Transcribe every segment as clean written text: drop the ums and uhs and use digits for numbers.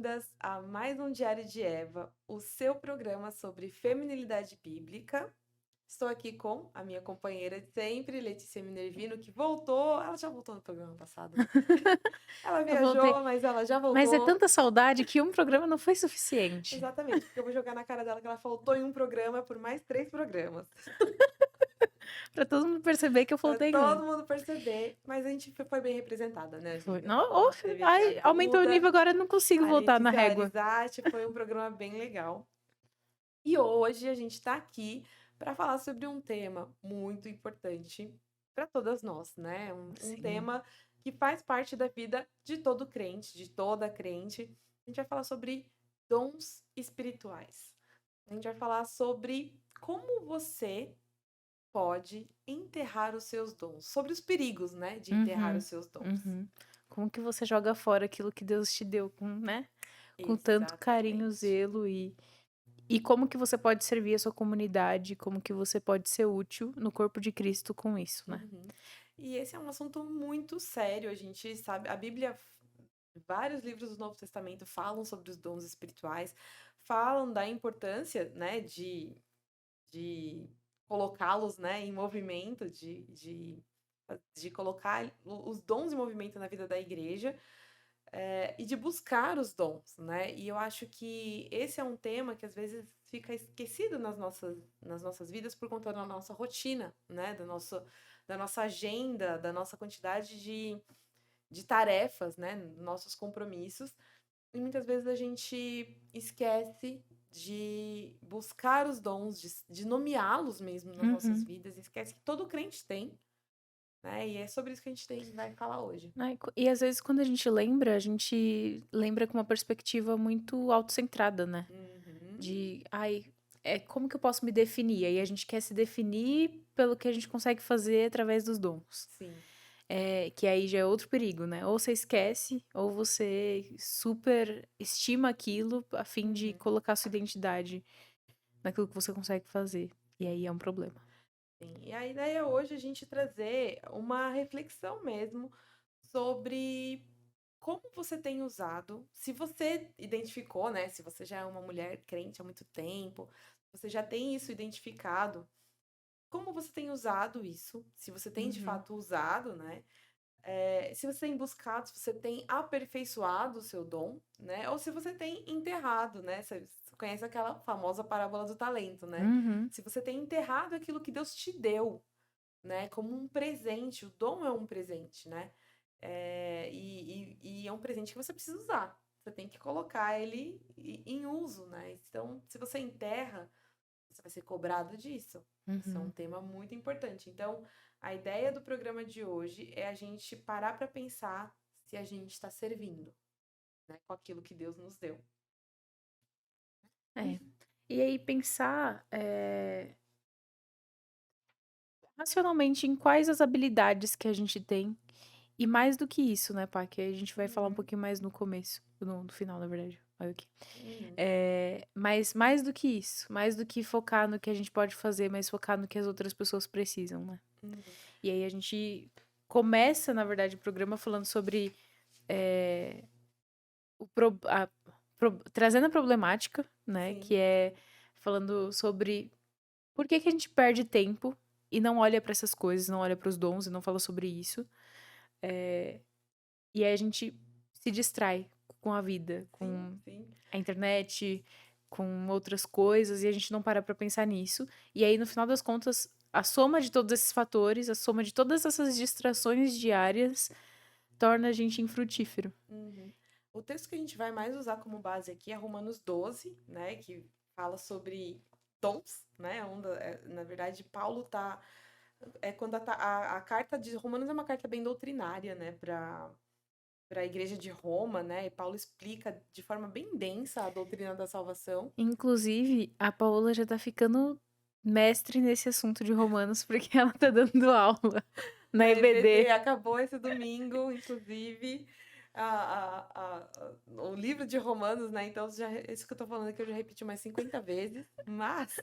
bem-vindas a mais um Diário de Eva, o seu programa sobre feminilidade bíblica. Estou aqui com a minha companheira de sempre, Letícia Minervino, que voltou. Ela já voltou no programa passado, né? Ela Eu voltei. viajou, mas ela já Mas é voltou. tanta saudade que um programa não foi suficiente. Exatamente, porque eu vou jogar na cara dela que ela faltou em um programa por mais 3 programas. Pra todo mundo perceber que eu Para voltei em um. todo mundo perceber, mas a gente foi bem representada, né, Foi. amiga? Não, A gente teve aqui a ai, aumentou o Duda, nível, agora eu não consigo a voltar na Letícia régua. Arizati, foi um programa bem legal. E hoje a gente está aqui para falar sobre um tema muito importante para todas nós, né? Um Sim. tema que faz parte da vida de todo crente, de toda crente. A gente vai falar sobre dons espirituais. A gente vai falar sobre como você pode enterrar os seus dons, sobre os perigos, né, de enterrar Uhum, os seus dons. uhum. Como que você joga fora aquilo que Deus te deu com, né? Com tanto carinho, Exatamente. zelo e como que você pode servir a sua comunidade, como que você pode ser útil no corpo de Cristo com isso, né? Uhum. E esse é um assunto muito sério. A gente sabe, a Bíblia, vários livros do Novo Testamento falam sobre os dons espirituais, falam da importância, né, de colocá-los, né, em movimento, de colocar os dons em movimento na vida da igreja, e de buscar os dons, né? E eu acho que esse é um tema que às vezes fica esquecido nas nossas vidas por conta da nossa rotina, né? Da nossa agenda, da nossa quantidade de tarefas, né? Nossos compromissos. E muitas vezes a gente esquece de buscar os dons, de nomeá-los mesmo nas nossas Uhum. vidas, esquece que todo crente tem, né? E é sobre isso que a gente vai falar hoje. Ai, e às vezes quando a gente lembra com uma perspectiva muito autocentrada, né? Uhum, De, ai, como que eu posso me definir? Aí a gente quer se definir pelo que a gente consegue fazer através dos dons. sim. Que aí já é outro perigo, né? Ou você esquece, ou você super estima aquilo a fim de Uhum. colocar sua identidade naquilo que você consegue fazer. E aí é um problema. Sim. E a ideia hoje é a gente trazer uma reflexão mesmo sobre como você tem usado, se você identificou, né? Se você já é uma mulher crente há muito tempo, você já tem isso identificado, como você tem usado isso, se você tem de Uhum. fato usado, né? Se você tem buscado, se você tem aperfeiçoado o seu dom, né? Ou se você tem enterrado, né? Você conhece aquela famosa parábola do talento, né? Uhum. Se você tem enterrado aquilo que Deus te deu, né? Como um presente, o dom é um presente, né? E é um presente que você precisa usar. Você tem que colocar ele em uso, né? Então, se você enterra, você vai ser cobrado disso. Isso é um Uhum. tema muito importante. Então, a ideia do programa de hoje é a gente parar para pensar se a gente está servindo, né, com aquilo que Deus nos deu. É. E aí pensar racionalmente em quais as habilidades que a gente tem. E mais do que isso, né, pá? Que a gente vai falar um Uhum, pouquinho mais no começo. No final, na verdade. Olha aqui. uhum, Mas mais do que isso. Mais do que focar no que a gente pode fazer, mas focar no que as outras pessoas precisam, né? uhum. E aí a gente começa, na verdade, o programa falando sobre é, trazendo a problemática, né? Sim, Que é falando sobre por que que a gente perde tempo e não olha pra essas coisas, não olha pros dons e não fala sobre isso. E aí a gente se distrai com a vida, sim, com sim. a internet, com outras coisas, e a gente não para pra pensar nisso. E aí, no final das contas, a soma de todos esses fatores, a soma de todas essas distrações diárias, torna a gente infrutífero. Uhum. O texto que a gente vai mais usar como base aqui é Romanos 12, né, que fala sobre dons, né, na verdade, Paulo tá, quando a carta de Romanos é uma carta bem doutrinária, né, para a igreja de Roma, né, e Paulo explica de forma bem densa a doutrina da salvação. Inclusive, a Paola já tá ficando mestre nesse assunto de Romanos, porque ela tá dando aula na Na EBD, EBD. acabou esse domingo, inclusive, o livro de Romanos, né? Então, isso que eu tô falando aqui eu já repeti umas 50 vezes, mas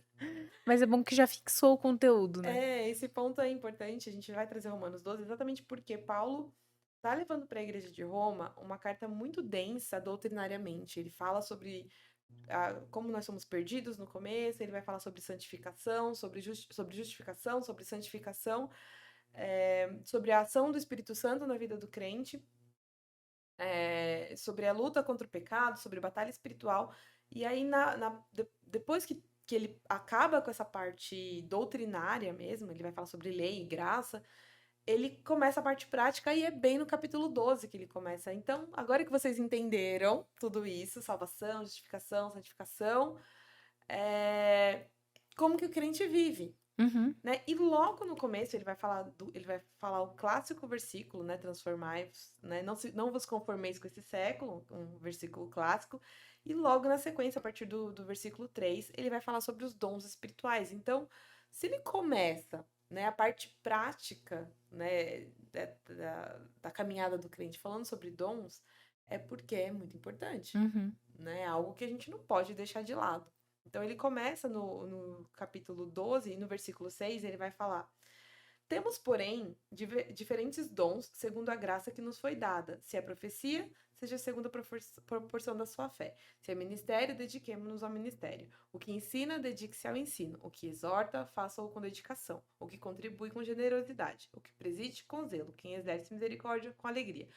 Mas é bom que já fixou o conteúdo, né? esse ponto é importante. A gente vai trazer Romanos 12 exatamente porque Paulo tá levando para a igreja de Roma uma carta muito densa doutrinariamente. Ele fala sobre como nós somos perdidos no começo, ele vai falar sobre santificação, sobre justificação, sobre santificação, sobre a ação do Espírito Santo na vida do crente, sobre a luta contra o pecado, sobre batalha espiritual. E aí, depois que ele acaba com essa parte doutrinária mesmo, ele vai falar sobre lei e graça, ele começa a parte prática e é bem no capítulo 12 que ele começa. Então, agora que vocês entenderam tudo isso, salvação, justificação, santificação, como que o crente vive, Uhum. né? E logo no começo ele vai falar o clássico versículo, né? Transformai-vos, né? Não vos conformeis com esse século, um versículo clássico. E logo na sequência, a partir do versículo 3, ele vai falar sobre os dons espirituais. Então, se ele começa, né, a parte prática, né, da caminhada do crente falando sobre dons, é porque é muito importante, Uhum. né? É algo que a gente não pode deixar de lado. Então ele começa no capítulo 12 e no versículo 6 ele vai falar: temos, porém, diferentes dons segundo a graça que nos foi dada. Se é profecia, seja segundo a proporção da sua fé. Se é ministério, dediquemo-nos ao ministério. O que ensina, dedique-se ao ensino. O que exorta, faça-o com dedicação. O que contribui, com generosidade. O que preside, com zelo. Quem exerce misericórdia, com alegria.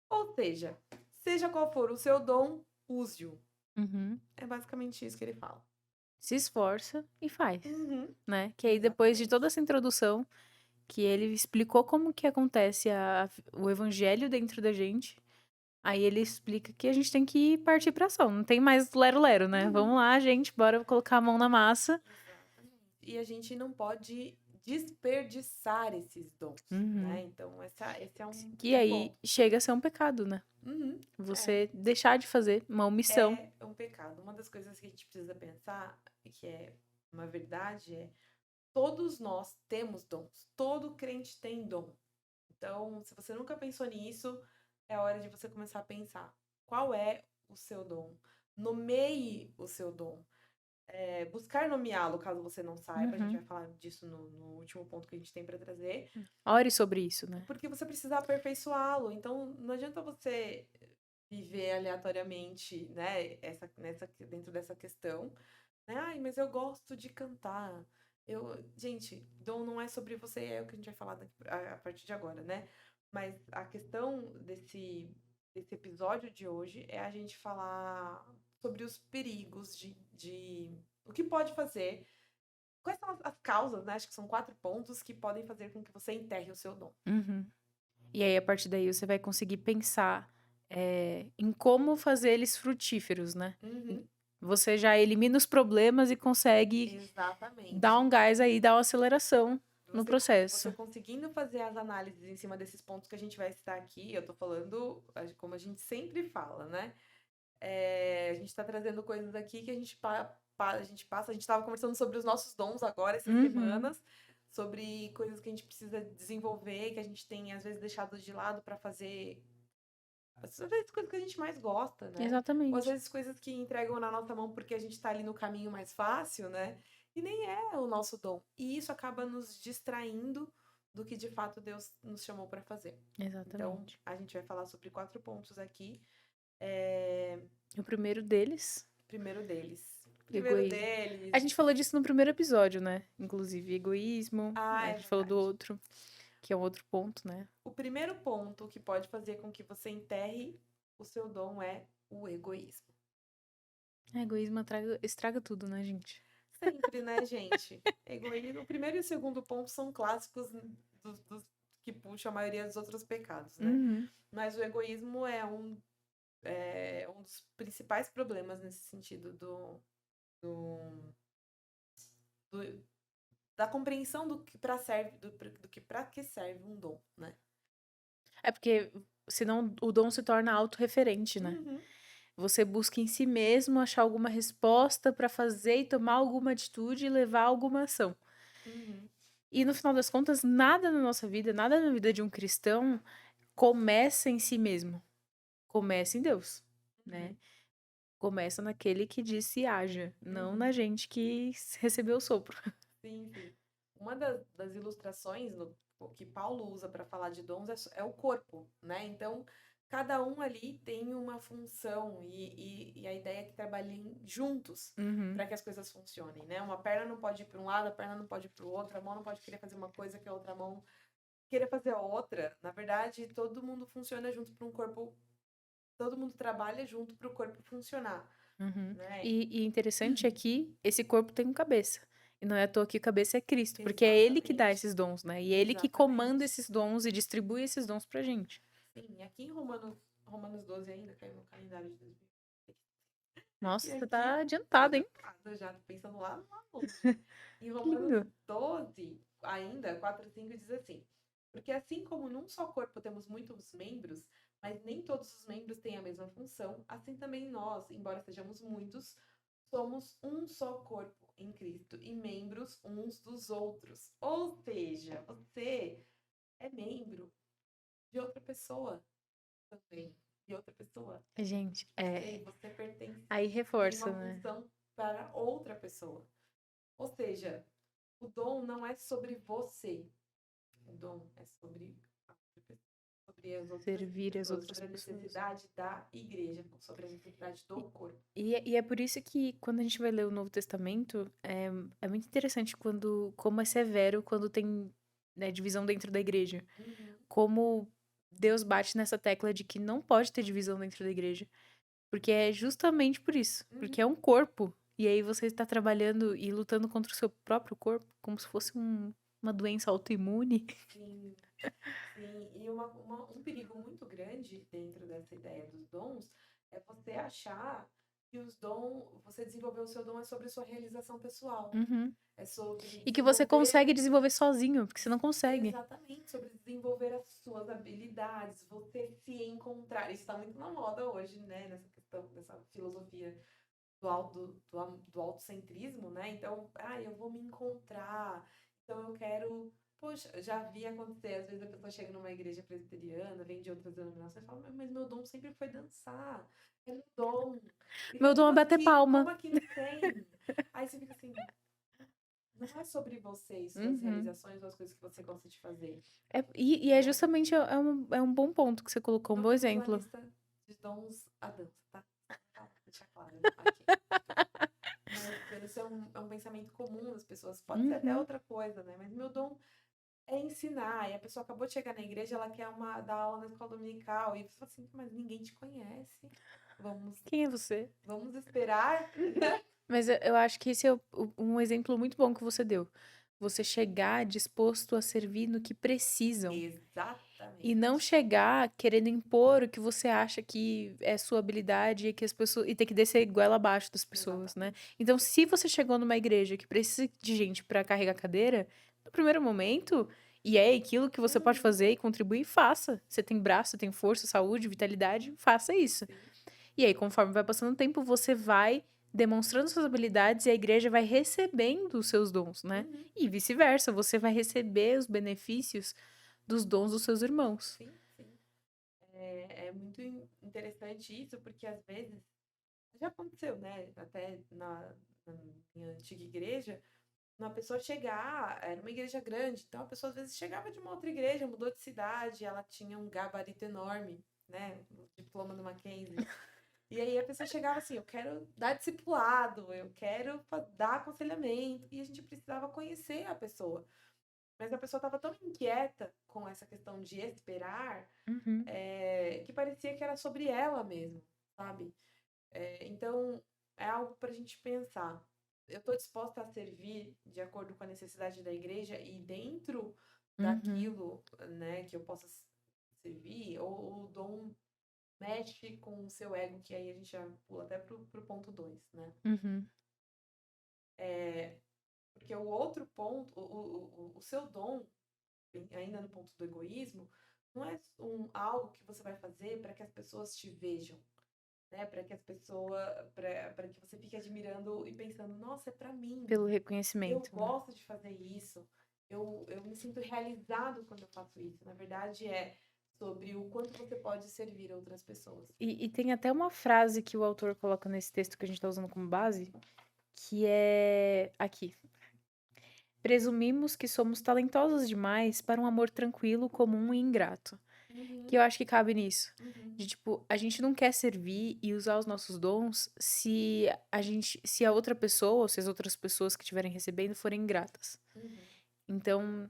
Ou seja qual for o seu dom, use-o. Uhum. É basicamente isso que ele fala. Se esforça e faz, Uhum. né? Que aí depois de Exatamente. toda essa introdução, que ele explicou como que acontece o evangelho dentro da gente, aí ele explica que a gente tem que partir pra ação. Não tem mais lero-lero, né? Uhum. Vamos lá, gente, bora colocar a mão na massa. Exatamente. E a gente não pode desperdiçar esses dons, né? Uhum. Então, esse é um E aí ponto. chega a ser um pecado, né? Uhum. Você deixar de fazer uma omissão. É um pecado. Uma das coisas que a gente precisa pensar, que é uma verdade, é todos nós temos dons. Todo crente tem dom. Então, se você nunca pensou nisso, é hora de você começar a pensar. Qual é o seu dom? Nomeie o seu dom. Buscar nomeá-lo, caso você não saiba. A gente Uhum. vai falar disso no último ponto que a gente tem para trazer. Ore sobre isso, né? Porque você precisa aperfeiçoá-lo. Então, não adianta você viver aleatoriamente, né, dentro dessa questão. Né? Ai, mas eu gosto de cantar. Gente, dom não é sobre você, é o que a gente vai falar a partir de agora, né? Mas a questão desse episódio de hoje é a gente falar sobre os perigos de o que pode fazer. Quais são as causas, né? Acho que são 4 pontos que podem fazer com que você enterre o seu dom. Uhum. E aí, a partir daí, você vai conseguir pensar em como fazer eles frutíferos, né? Uhum. Você já elimina os problemas e consegue dar Exatamente. um gás aí, dar uma aceleração no Você processo. conseguindo fazer as análises em cima desses pontos que a gente vai citar aqui, eu tô falando como a gente sempre fala, né? A gente tá trazendo coisas aqui que a gente passa. A gente tava conversando sobre os nossos dons agora, essas Uhum. semanas, sobre coisas que a gente precisa desenvolver, que a gente tem às vezes deixado de lado para fazer. Às vezes coisas que a gente mais gosta, né? Ou às Exatamente. vezes coisas que entregam na nossa mão porque a gente tá ali no caminho mais fácil, né? E nem é o nosso dom. E isso acaba nos distraindo do que de fato Deus nos chamou para fazer. Então, Exatamente. a gente vai falar sobre 4 pontos aqui. O primeiro deles, Primeiro deles. Primeiro egoísmo. A deles. gente falou disso no primeiro episódio, né? Inclusive, egoísmo. A Ah, é gente falou do verdade. outro, que é um outro ponto, né? O primeiro ponto que pode fazer com que você enterre o seu dom é o egoísmo. Egoísmo estraga tudo, né, gente? Sempre, né, gente? Egoísmo. O primeiro e o segundo ponto são clássicos que puxam a maioria dos outros pecados, né? Uhum. Mas o egoísmo é um dos principais problemas nesse sentido do- da compreensão do que para serve, do que para que serve um dom, né? É porque senão o dom se torna autorreferente, né? Uhum, Você busca em si mesmo achar alguma resposta pra fazer e tomar alguma atitude e levar alguma ação. uhum, E no final das contas, nada na nossa vida, nada na vida de um cristão começa em si mesmo. Começa em Deus, né? uhum, Começa naquele que disse haja, não uhum. na gente que recebeu o sopro. Sim, sim. uma das ilustrações que Paulo usa para falar de dons é o corpo, né? Então, cada um ali tem uma função e a ideia é que trabalhem juntos Uhum. para que as coisas funcionem, né? Uma perna não pode ir para um lado, a perna não pode ir para o outro, a mão não pode querer fazer uma coisa que a outra mão querer fazer a outra. Na verdade, todo mundo funciona junto para um corpo, todo mundo trabalha junto para o corpo funcionar, Uhum. né? E interessante é que esse corpo tem um cabeça. E não é à toa que o cabeça é Cristo, porque é ele que dá Exatamente. esses dons, né? E é ele que comanda Exatamente. esses dons e distribui esses dons pra gente. Sim, aqui em Romanos 12 ainda caiu no calendário de 2000. Nossa, E você aqui, tá tô adiantada, hein? adiantada já, tô pensando lá longe. Em Que Romanos lindo. 12, ainda, 4 e 5 diz assim: Porque assim como num só corpo temos muitos membros, mas nem todos os membros têm a mesma função, assim também nós, embora sejamos muitos, somos um só corpo em Cristo e membros uns dos outros. Ou seja, você é membro de outra pessoa também, de outra pessoa. Gente, Você pertence, aí tem reforça, uma né? função para outra pessoa. Ou seja, o dom não é sobre você. O dom é sobre a outra pessoa, sobre as outras Servir as pessoas, outras sobre a pessoas. necessidade da igreja, sobre a necessidade do corpo. E é por isso que quando a gente vai ler o Novo Testamento, é muito interessante como é severo quando tem, né, divisão dentro da igreja. Uhum, Como Deus bate nessa tecla de que não pode ter divisão dentro da igreja. Porque é justamente por isso. Porque uhum. é um corpo. E aí você está trabalhando e lutando contra o seu próprio corpo, como se fosse uma doença autoimune. Sim, sim. E um perigo muito grande dentro dessa ideia dos dons é você achar que os dons, você desenvolver o seu dom é sobre sua realização pessoal. Uhum. É sobre E que você consegue desenvolver. desenvolver sozinho, porque você não consegue. Exatamente, sobre desenvolver as suas habilidades, você se encontrar. Isso está muito na moda hoje, né? Nessa questão, dessa filosofia do autocentrismo, né? Então, eu vou me encontrar, então eu quero. Poxa, já vi acontecer, às vezes a pessoa chega numa igreja presbiteriana, vem de outras denominações e fala, mas meu dom sempre foi dançar, é um dom. E Meu fala, dom é bater como palma. aqui não tem? Aí você fica assim, não é sobre você e suas Uhum. realizações ou as coisas que você gosta de fazer, E é né? justamente é um bom ponto que você colocou, um Não bom temos uma exemplo. lista de dons a dança, tá? Só deixar claro aqui. Mas esse é um pensamento comum das pessoas. Pode ser até Uhum. outra coisa, né? Mas meu dom é ensinar. E a pessoa acabou de chegar na igreja, ela quer dar aula na escola dominical. E você fala assim, mas ninguém te conhece. Vamos, Quem é você? vamos esperar. Mas eu acho que esse é um exemplo muito bom que você deu. Você chegar disposto a servir no que precisam. E não Exatamente. chegar querendo impor o que você acha que é sua habilidade e que as pessoas e ter que descer goela abaixo das pessoas, né? Exatamente. Então, se você chegou numa igreja que precisa de gente para carregar cadeira, no primeiro momento, e é aquilo que você pode Uhum. fazer e contribuir, faça. Você tem braço, você tem força, saúde, vitalidade, faça isso. Sim. E aí, conforme vai passando o tempo, você vai demonstrando suas habilidades e a igreja vai recebendo os seus dons, né? Uhum. E vice-versa, você vai receber os benefícios dos dons dos seus irmãos. Sim, sim. É muito interessante isso, porque às vezes já aconteceu, né? Até na minha antiga igreja, uma pessoa chegar, era uma igreja grande, então a pessoa às vezes chegava de uma outra igreja, mudou de cidade, ela tinha um gabarito enorme, né? O diploma do Mackenzie. E aí a pessoa chegava assim, eu quero dar discipulado, eu quero dar aconselhamento, e a gente precisava conhecer a pessoa. Mas a pessoa estava tão inquieta com essa questão de esperar, Uhum. que parecia que era sobre ela mesmo, sabe? Então, é algo para a gente pensar. Eu estou disposta a servir de acordo com a necessidade da igreja e dentro Uhum. daquilo, né, que eu possa servir, ou o dom mexe com o seu ego, que aí a gente já pula até pro ponto 2, né? Uhum. Porque o outro ponto, o seu dom, ainda no ponto do egoísmo, não é algo que você vai fazer para que as pessoas te vejam, né? Para que as pessoas, para que você fique admirando e pensando, nossa, é para mim. Pelo Eu reconhecimento, né? gosto de fazer isso. Eu me sinto realizado quando eu faço isso. Na verdade, é sobre o quanto você pode servir outras pessoas. E tem até uma frase que o autor coloca nesse texto que a gente está usando como base, que é aqui. presumimos que somos talentosos demais para um amor tranquilo, comum e ingrato. Que Uhum, eu acho que cabe nisso. uhum, De tipo, a gente não quer servir e usar os nossos dons se a outra pessoa ou se as outras pessoas que estiverem recebendo forem ingratas. uhum. Então,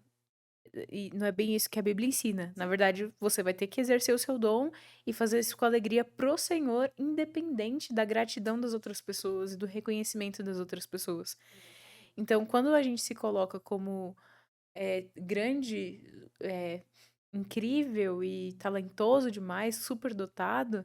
e não é bem isso que a Bíblia ensina. Na Sim. verdade, você vai ter que exercer o seu dom e fazer isso com alegria pro Senhor, independente da gratidão das outras pessoas e do reconhecimento das outras pessoas. Exatamente. Então, quando a gente se coloca como grande, incrível e talentoso demais, superdotado,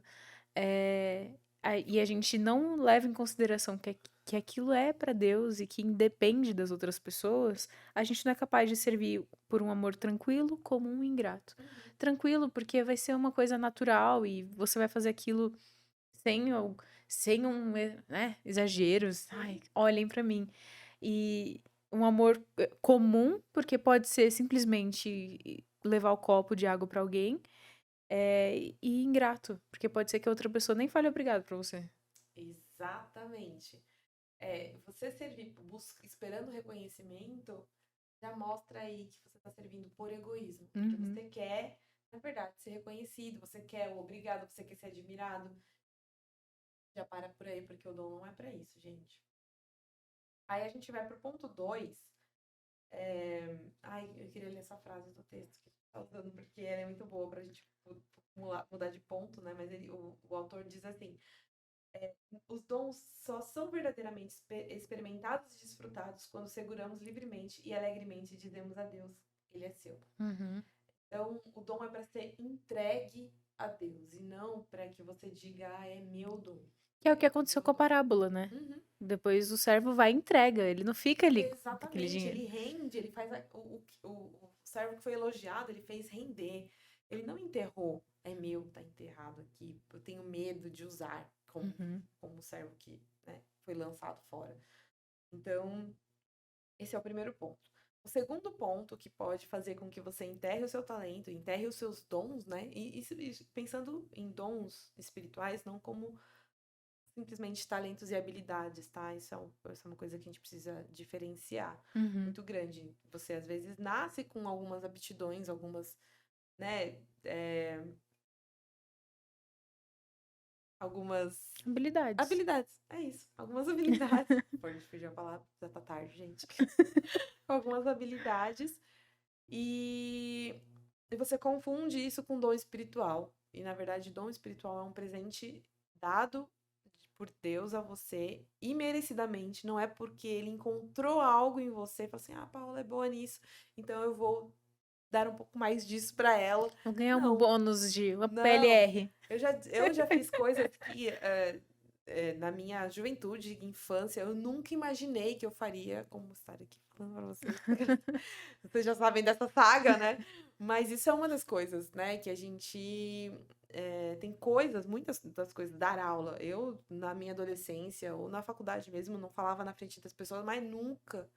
e a gente não leva em consideração que aquilo é para Deus e que independe das outras pessoas, a gente não é capaz de servir por um amor tranquilo como um ingrato. Uhum. Tranquilo, porque vai ser uma coisa natural e você vai fazer aquilo sem, sem exageros. Ai, Uhum. olhem para mim. E um amor comum, porque pode ser simplesmente levar o copo de água para alguém, e ingrato, porque pode ser que a outra pessoa nem fale obrigado pra você. Exatamente. Você servir esperando reconhecimento já mostra aí que você está servindo por egoísmo. Porque Uhum. você quer, na verdade, ser reconhecido, você quer o obrigado, você quer ser admirado. Já para por aí, porque o dom não é para isso, gente. Aí a gente vai pro ponto 2. Ai, eu queria ler essa frase do texto que tá usando, porque ela é muito boa pra gente mudar de ponto, né? Mas o autor diz assim: os dons só são verdadeiramente experimentados e desfrutados quando seguramos livremente e alegremente dizemos a Deus, ele é seu. Uhum. Então, o dom é para ser entregue a Deus e não para que você diga, ah, é meu dom. Que é o que É aconteceu meu com a dom. parábola, né? Uhum. Depois o servo vai e entrega, ele não fica ali com aquele Exatamente, dinheiro. ele rende, ele faz o servo que foi elogiado, ele fez render. Ele não enterrou, é meu, tá enterrado aqui, eu tenho medo de usar Uhum. como servo que, né, foi lançado fora. Então, esse é o primeiro ponto. O segundo ponto que pode fazer com que você enterre o seu talento, enterre os seus dons, né? E pensando em dons espirituais, não como simplesmente talentos e habilidades, tá? Isso é uma coisa que a gente precisa diferenciar. Uhum. Muito grande. Você às vezes nasce com algumas aptidões, algumas, né? Algumas Habilidades. habilidades. É isso. Algumas habilidades. Pode fugir a palavra, já tá tarde, gente. Algumas habilidades. E você confunde isso com dom espiritual. E na verdade, dom espiritual é um presente dado por Deus a você imerecidamente, não é porque ele encontrou algo em você e falou assim: "Ah, Paula é boa nisso, então eu vou dar um pouco mais disso para ela". Vou ganhar um Não, bônus de uma não. PLR. Eu já fiz coisas que na minha juventude, infância, eu nunca imaginei que eu faria, como estar aqui falando para vocês. Vocês já sabem dessa saga, né? Mas isso é uma das coisas, né? Que a gente tem coisas, muitas das coisas, dar aula. Eu, na minha adolescência, ou na faculdade mesmo, não falava na frente das pessoas, mas nunca.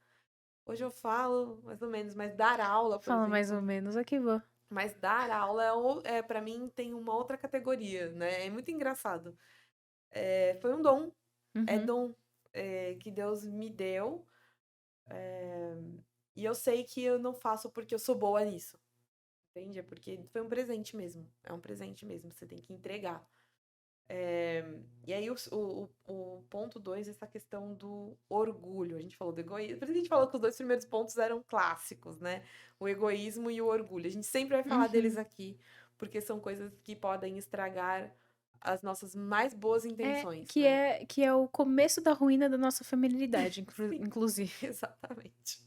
Hoje eu falo, mais ou menos, mas dar aula, por Fala mais ou exemplo. menos, aqui vou. Mas dar aula, para mim, tem uma outra categoria, né? É muito engraçado. Foi um dom, é Uhum. dom que Deus me deu. E eu sei que eu não faço porque eu sou boa nisso. Entende? É porque foi um presente mesmo. É um presente mesmo. Você tem que entregar. E aí, o ponto 2 essa questão do orgulho. A gente falou do egoísmo. Por isso que a gente falou que os dois primeiros pontos eram clássicos, né? O egoísmo e o orgulho. A gente sempre vai falar deles Uhum. aqui, porque são coisas que podem estragar as nossas mais boas intenções, né? Que é o começo da ruína da nossa feminilidade, Sim, inclusive. exatamente.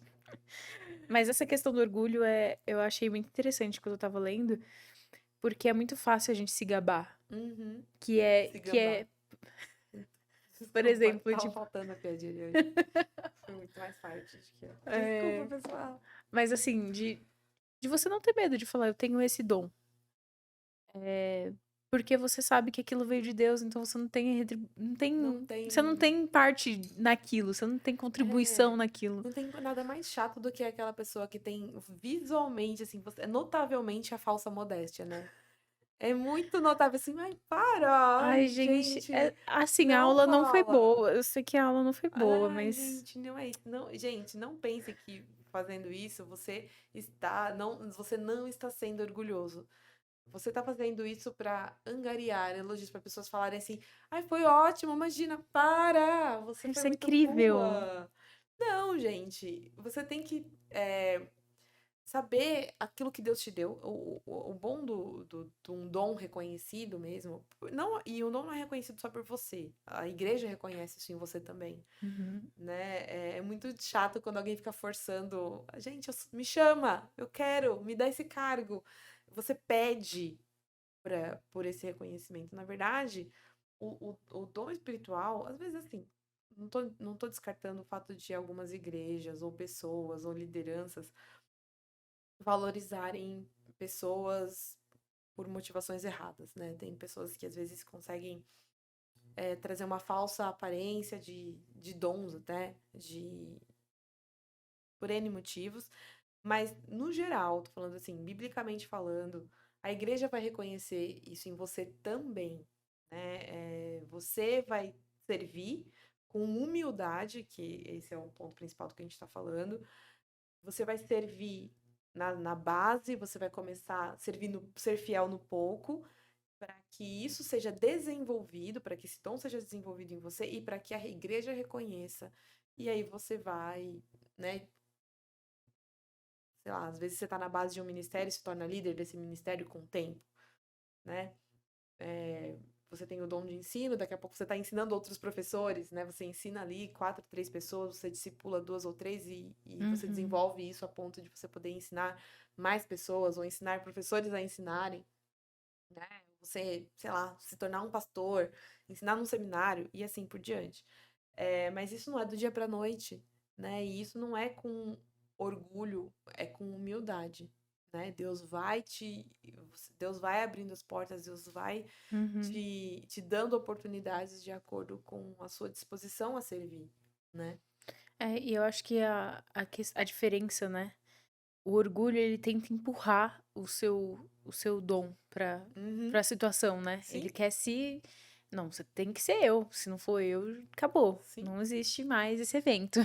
Mas essa questão do orgulho eu achei muito interessante quando eu tava lendo, porque é muito fácil a gente se gabar. Uhum. Se Que gabar. é, por Desculpa, exemplo, tava tipo, faltando a piadinha de hoje. Foi muito mais forte do que eu. Desculpa, é, pessoal. mas assim, de você não ter medo de falar, eu tenho esse dom. Porque você sabe que aquilo veio de Deus, então você Não você não tem. tem parte naquilo, você não tem contribuição É, naquilo. não tem nada mais chato do que aquela pessoa que tem visualmente, assim, notavelmente a falsa modéstia, né? É muito notável, assim, ai, para! Ai, Ai, gente, gente, assim, a não aula não foi rola. boa. Eu sei que a aula não foi boa, Ai, mas gente, não é isso. Não, gente, não pense que fazendo isso você não está sendo orgulhoso. Você está fazendo isso para angariar elogios, para pessoas falarem assim: ai, foi ótimo, imagina, para! Você foi isso é muito incrível. boa. Não, gente, você tem que saber aquilo que Deus te deu. O bom de um dom reconhecido mesmo. Não, e o dom não é reconhecido só por você. A igreja reconhece isso em você também. Uhum, Né? É muito chato quando alguém fica forçando. Gente, me chama, eu quero, me dá esse cargo. Você pede por esse reconhecimento. Na verdade, o dom espiritual, às vezes assim, não tô descartando o fato de algumas igrejas, ou pessoas, ou lideranças valorizarem pessoas por motivações erradas, né? Tem pessoas que às vezes conseguem trazer uma falsa aparência de dons até, por N motivos, mas no geral, tô falando assim, biblicamente falando, a igreja vai reconhecer isso em você também, né? Você vai servir com humildade, que esse é o ponto principal do que a gente está falando. Você vai servir na base, você vai começar ser fiel no pouco, para que isso seja desenvolvido, para que esse dom seja desenvolvido em você e para que a igreja reconheça. E aí você vai, né? Sei lá, às vezes você está na base de um ministério e se torna líder desse ministério com o tempo, né? Você tem o dom de ensino, daqui a pouco você está ensinando outros professores, né? Você ensina ali 4, 3 pessoas, você discipula 2 ou 3 e você uhum. desenvolve isso a ponto de você poder ensinar mais pessoas ou ensinar professores a ensinarem, né? Você, sei lá, se tornar um pastor, ensinar num seminário e assim por diante. Mas isso não é do dia para noite, né? E isso não é com orgulho, é com humildade, né? Deus vai abrindo as portas, Deus vai Uhum. te dando oportunidades de acordo com a sua disposição a servir, né? E eu acho que a diferença, né? O orgulho, ele tenta empurrar o seu dom pra Uhum. situação, né? Ele Sim, quer se. Não, você tem que ser eu. Se não for eu, acabou. sim. Não existe mais esse evento.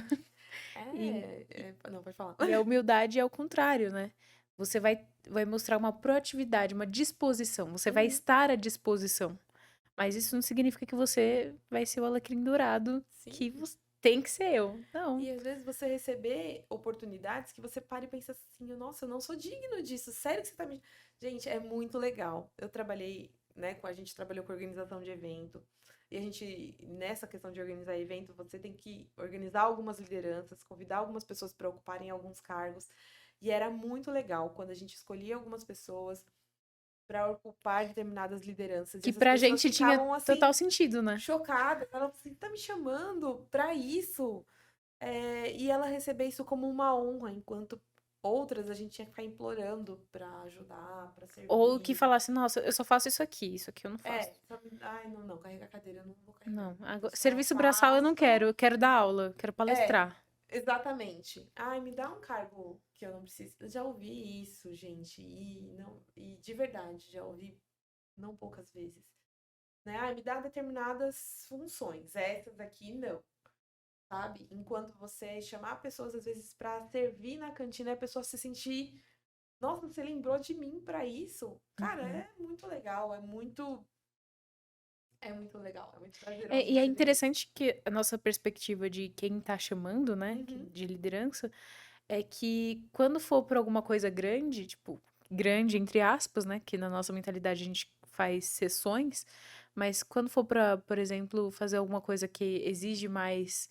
E, Não, pode falar. e a humildade é o contrário, né? Você vai mostrar uma proatividade, uma disposição. Você vai Uhum. estar à disposição. Mas isso não significa que você vai ser o alecrim dourado, Sim. que tem que ser eu. Não. E às vezes você receber oportunidades que você para e pensa assim, nossa, eu não sou digno disso. Sério que você tá me. Gente, é muito legal. Eu trabalhei, né, a gente trabalhou com organização de evento. E a gente, nessa questão de organizar evento, você tem que organizar algumas lideranças, convidar algumas pessoas para ocuparem alguns cargos. E era muito legal quando a gente escolhia algumas pessoas para ocupar determinadas lideranças. E Que essas pra pessoas gente tinha ficavam assim, total sentido, né? chocadas. Elas assim, tá me chamando para isso? E ela receber isso como uma honra, enquanto outras a gente tinha que ficar implorando pra ajudar, pra Ou que servir. falasse, nossa, eu só faço isso aqui eu não faço. Sabe? Ai, não, não, carregar cadeira eu não vou carregar. Não, Eu só serviço braçal faço. eu quero dar aula, eu quero É, palestrar. exatamente. Ai, me dá um cargo que eu não preciso. Eu já ouvi isso, gente, e de verdade, já ouvi não poucas vezes. Né? Ai, me dá determinadas funções, essas aqui não. Sabe? Enquanto você chamar pessoas, às vezes, para servir na cantina e a pessoa se sentir, nossa, você lembrou de mim para isso? Cara, Uhum. é muito legal, é muito legal, é muito prazeroso E é você ver isso. interessante que a nossa perspectiva de quem tá chamando, né, Uhum. de liderança, é que quando for por alguma coisa grande, tipo, grande entre aspas, né, que na nossa mentalidade a gente faz sessões, mas quando for pra, por exemplo, fazer alguma coisa que exige mais,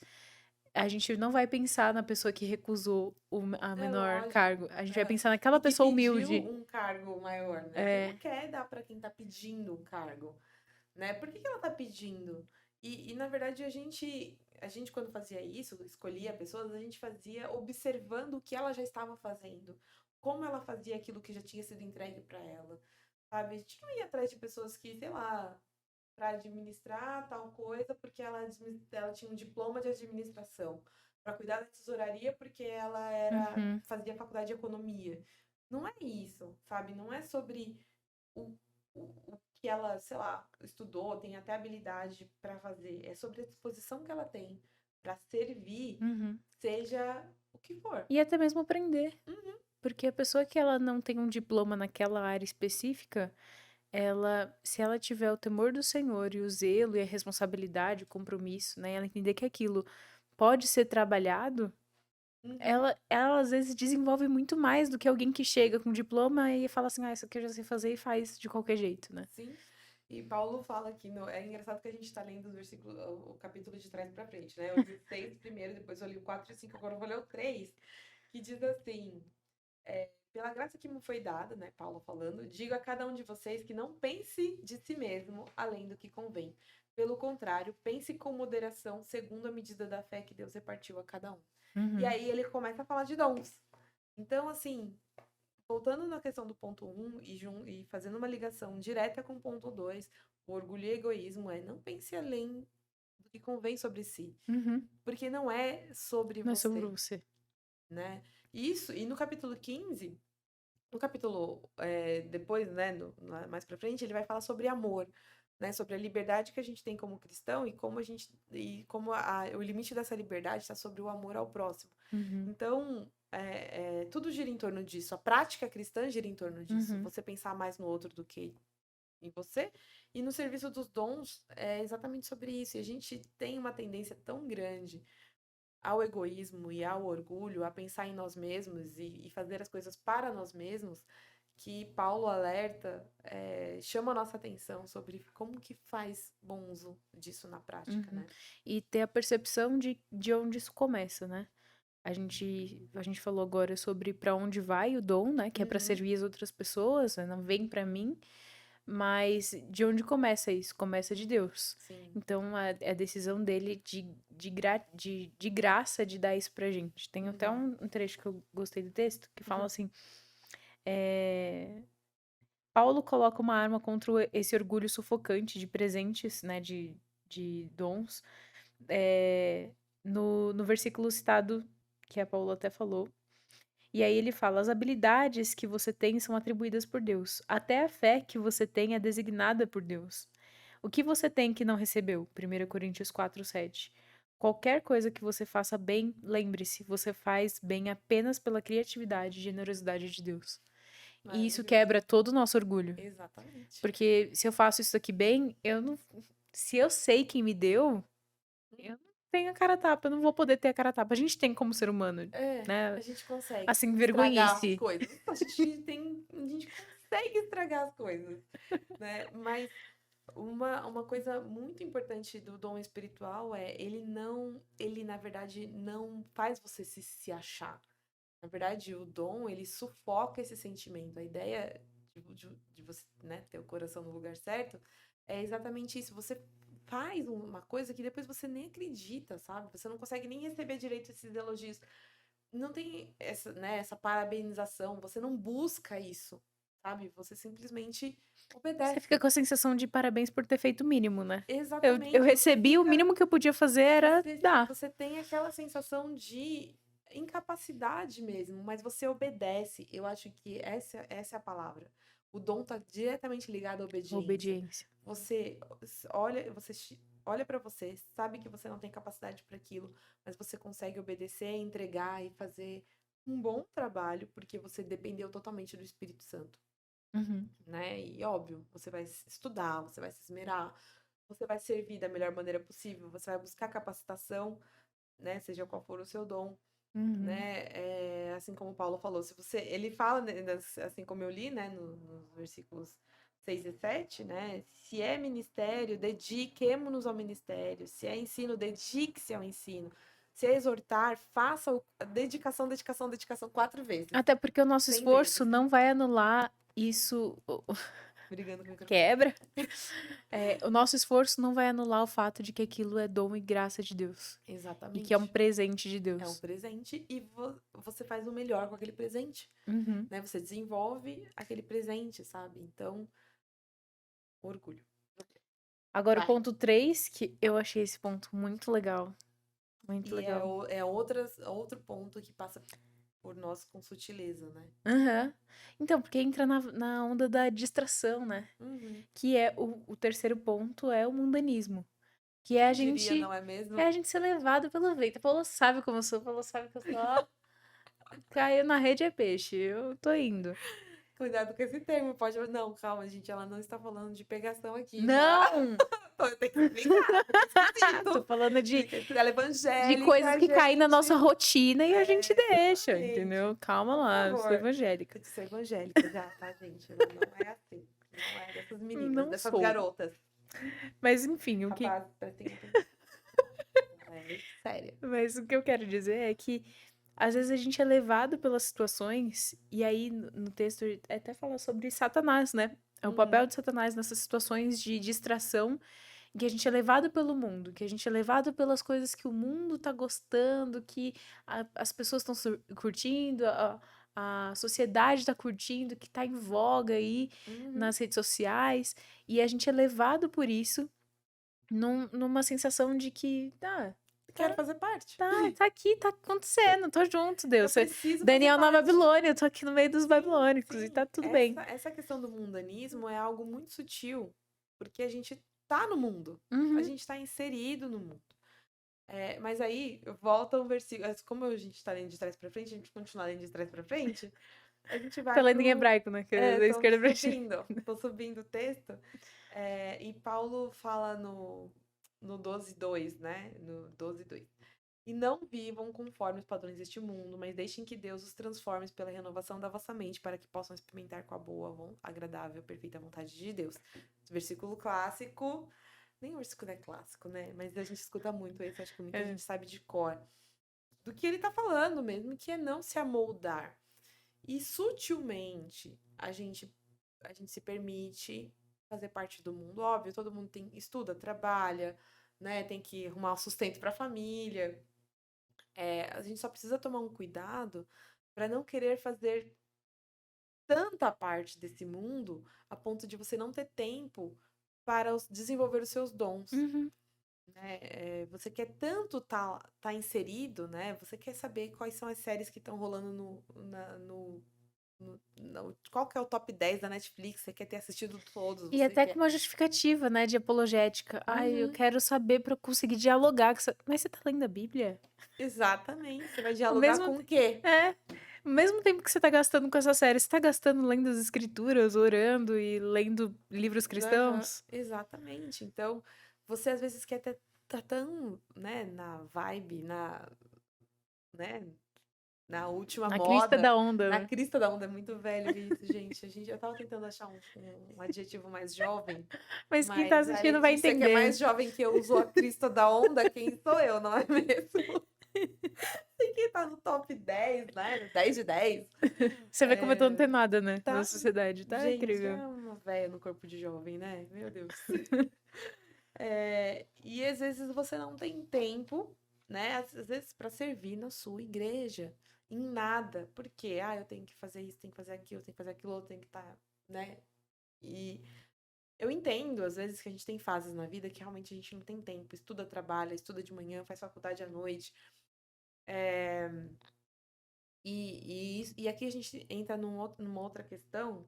a gente não vai pensar na pessoa que recusou a É menor lógico. cargo, a gente vai É. pensar naquela E que pessoa pediu humilde. um cargo maior, né? Você não É, quer dar para quem tá pedindo um cargo, né? Por que que ela tá pedindo? Na verdade, a gente, quando fazia isso, escolhia pessoas, a gente fazia observando o que ela já estava fazendo, como ela fazia aquilo que já tinha sido entregue para ela, sabe? A gente não ia atrás de pessoas que, sei lá, para administrar tal coisa, porque ela tinha um diploma de administração, para cuidar da tesouraria, porque ela uhum, fazia faculdade de economia. Não é isso, sabe? Não é sobre o o que ela, sei lá, estudou, tem até habilidade para fazer. É sobre a disposição que ela tem para servir, Uhum. seja o que for. E até mesmo aprender. Uhum. Porque a pessoa que ela não tem um diploma naquela área específica, se ela tiver o temor do Senhor e o zelo e a responsabilidade, o compromisso, né? Ela entender que aquilo pode ser trabalhado, Uhum. ela às vezes desenvolve muito mais do que alguém que chega com diploma e fala assim, isso aqui eu já sei fazer e faz de qualquer jeito, né? Sim. E Paulo fala aqui, é engraçado que a gente está lendo os versículos, o capítulo de trás para frente, né? Eu li o 6 primeiro, depois eu li o 4 e o 5, agora eu vou ler o 3, que diz assim: pela graça que me foi dada, né, Paulo falando, digo a cada um de vocês que não pense de si mesmo além do que convém. Pelo contrário, pense com moderação, segundo a medida da fé que Deus repartiu a cada um. E Uhum, aí ele começa a falar de dons. Então, assim, voltando na questão do ponto 1 e fazendo uma ligação direta com o ponto 2, o orgulho e egoísmo não pense além do que convém sobre si. uhum. Porque não é sobre Não é sobre você, você. né? Isso, e no capítulo 15, no capítulo depois, né, mais pra frente, ele vai falar sobre amor, né, sobre a liberdade que a gente tem como cristão e como o limite dessa liberdade está sobre o amor ao próximo. Uhum, Então, tudo gira em torno disso. A prática cristã gira em torno disso. uhum, Você pensar mais no outro do que em você. E no serviço dos dons é exatamente sobre isso. E a gente tem uma tendência tão grande ao egoísmo e ao orgulho, a pensar em nós mesmos e fazer as coisas para nós mesmos, que Paulo alerta, chama a nossa atenção sobre como que faz bom uso disso na prática, uhum. né? E ter a percepção de onde isso começa, né? A gente falou agora sobre para onde vai o dom, né? Que é para Uhum, servir as outras pessoas, né? Não vem para mim, mas de onde começa isso? Começa de Deus. sim. Então, a decisão dele de graça de dar isso pra gente. Tem até Uhum, um trecho que eu gostei do texto que fala uhum, assim: é, Paulo coloca uma arma contra esse orgulho sufocante de presentes, né? De dons, é, no versículo citado, que a Paulo até falou. E aí ele fala: as habilidades que você tem são atribuídas por Deus. Até a fé que você tem é designada por Deus. O que você tem que não recebeu? 1 Coríntios 4:7. Qualquer coisa que você faça bem, lembre-se, você faz bem apenas pela criatividade e generosidade de Deus. E isso maravilhoso. quebra todo o nosso orgulho. Exatamente. Porque se eu faço isso aqui bem, eu não. Se eu sei quem me deu, eu não tenho a cara a tapa, eu não vou poder ter a cara a tapa. A gente tem como ser humano, A né? gente consegue Assim, estragar as vergonhice. coisas. A gente consegue estragar as coisas, né? Mas uma coisa muito importante do dom espiritual ele na verdade não faz você se achar. Na verdade, o dom, ele sufoca esse sentimento. A ideia de você, né, ter o coração no lugar certo é exatamente isso. Você faz uma coisa que depois você nem acredita, sabe? Você não consegue nem receber direito esses elogios. Não tem essa, né, essa parabenização. Você não busca isso, sabe? Você simplesmente Você fica obedece. com a sensação de parabéns por ter feito o mínimo, né? Eu Exatamente. Você recebi, o fica mínimo que eu podia fazer era dar. você tem aquela sensação de incapacidade mesmo, mas você obedece. Eu acho que essa é a palavra. O dom está diretamente ligado à obediência. Obediência. Você olha para você, sabe que você não tem capacidade para aquilo, mas você consegue obedecer, entregar e fazer um bom trabalho, porque você dependeu totalmente do Espírito Santo, Uhum, né? E óbvio, você vai estudar, você vai se esmerar, você vai servir da melhor maneira possível, você vai buscar capacitação, né? Seja qual for o seu dom, uhum. né? Assim como o Paulo falou, se você, ele fala, né, assim como eu li, né, nos versículos 6 e 7, né? Se é ministério, dediquemo-nos ao ministério. Se é ensino, dedique-se ao ensino. Se é exortar, faça dedicação, dedicação, dedicação 4 vezes, Até porque o nosso 100 vezes. esforço não vai anular isso. Brigando com o microfone. Quebra. O nosso esforço não vai anular o fato de que aquilo é dom e graça de Deus. E que é um Exatamente. presente de É um Deus. presente e você faz o melhor com aquele presente, Uhum. né? Você desenvolve aquele presente, sabe? Então, orgulho. Agora, o Vai. ponto 3 que eu achei esse ponto muito legal. Muito E legal. outro ponto que passa por nós com sutileza, né? Aham. Então, porque entra na onda da distração, né? Uhum. Que é o terceiro ponto é o mundanismo. Que é a Quem diria, gente não é é mesmo? a gente ser levado pelo vento. A Paula sabe como eu sou, a Paula sabe que eu sou, ó, caiu na rede é peixe, eu tô indo. Cuidado com esse termo, pode. Não, calma, gente, ela não está falando de pegação aqui, tá? Não! Eu tenho que explicar, fica Tô esquisito. falando de, Ela é de coisas evangélica, que caem na nossa gente. rotina e a gente deixa, Exatamente. entendeu? Calma Por lá, eu sou favor. evangélica. Eu sou evangélica já, tá, gente? Não, não é assim. Não é dessas meninas, Não dessas sou. garotas. Mas enfim, Rapaz, prestem atenção. É séria. mas o que eu quero dizer é que às vezes a gente é levado pelas situações, e aí no texto até fala sobre Satanás, né? É o papel Uhum. de Satanás nessas situações de distração, em que a gente é levado pelo mundo, que a gente é levado pelas coisas que o mundo tá gostando, que as pessoas estão curtindo, a sociedade tá curtindo, que tá em voga aí Uhum. nas redes sociais, e a gente é levado por isso numa sensação de que, Quero fazer parte. tá aqui, tá acontecendo, tô junto, Eu Deus. preciso fazer Daniel na parte. Babilônia, eu tô aqui no meio dos Sim, babilônicos e sim. tá tudo bem. Essa questão do mundanismo é algo muito sutil, porque a gente tá no mundo. A Uhum. gente tá inserido no mundo. É, mas aí, volta um versículo. Como a gente tá lendo de trás pra frente, a gente continua lendo de trás pra frente, a gente Tá vai lendo em pro. hebraico, né? Que é da esquerda pra direita. Tô subindo o texto. E Paulo fala no 12:2, né? No 12:2. E não vivam conforme os padrões deste mundo, mas deixem que Deus os transforme pela renovação da vossa mente, para que possam experimentar com a boa, agradável, perfeita vontade de Deus. Versículo clássico. Nem o versículo é clássico, né? Mas a gente escuta muito esse, acho que muita gente sabe de cor. Do que ele tá falando mesmo, que é não se amoldar. E sutilmente a gente se permite fazer parte do mundo. Óbvio, todo mundo estuda, trabalha, né? Tem que arrumar o sustento para a família. A gente só precisa tomar um cuidado para não querer fazer tanta parte desse mundo a ponto de você não ter tempo para desenvolver os seus dons. Uhum. Né? Você quer tanto tá inserido, né? Você quer saber quais são as séries que estão rolando qual que é o top 10 da Netflix? Você quer ter assistido todos? E Você até com quer. uma justificativa, né, de apologética. Ai, eu Uhum, quero saber pra eu conseguir dialogar com essa... Mas você tá lendo a Bíblia? exatamente. Você vai Ao dialogar mesmo, com o quê? é, ao mesmo tempo que você tá gastando com essa série, você tá gastando lendo as escrituras, orando e lendo livros Aham, cristãos? exatamente. Então, você às vezes quer tá tão, né, na vibe, né, na última Na crista moda, da onda, na né? crista da onda. É muito velho isso, gente. Eu tava tentando achar um adjetivo mais jovem, Mas quem tá mas assistindo aí, vai você que é entender. mais jovem que eu usou a crista da onda, quem sou eu, não é mesmo? Tem quem tá no top 10, né? 10 de 10. Você vê como eu tô É, antenada, né? Na tá, sociedade. Tá gente, incrível. é uma véia no corpo de jovem, né? Meu Deus. E às vezes você não tem tempo, né? Às vezes para servir na sua igreja, em nada. Por quê? Eu tenho que fazer isso, tenho que fazer aquilo, tenho que fazer aquilo outro, tenho que estar, né? E eu entendo, às vezes, que a gente tem fases na vida que realmente a gente não tem tempo. Estuda, trabalha, estuda de manhã, faz faculdade à noite. E aqui a gente entra numa outra questão,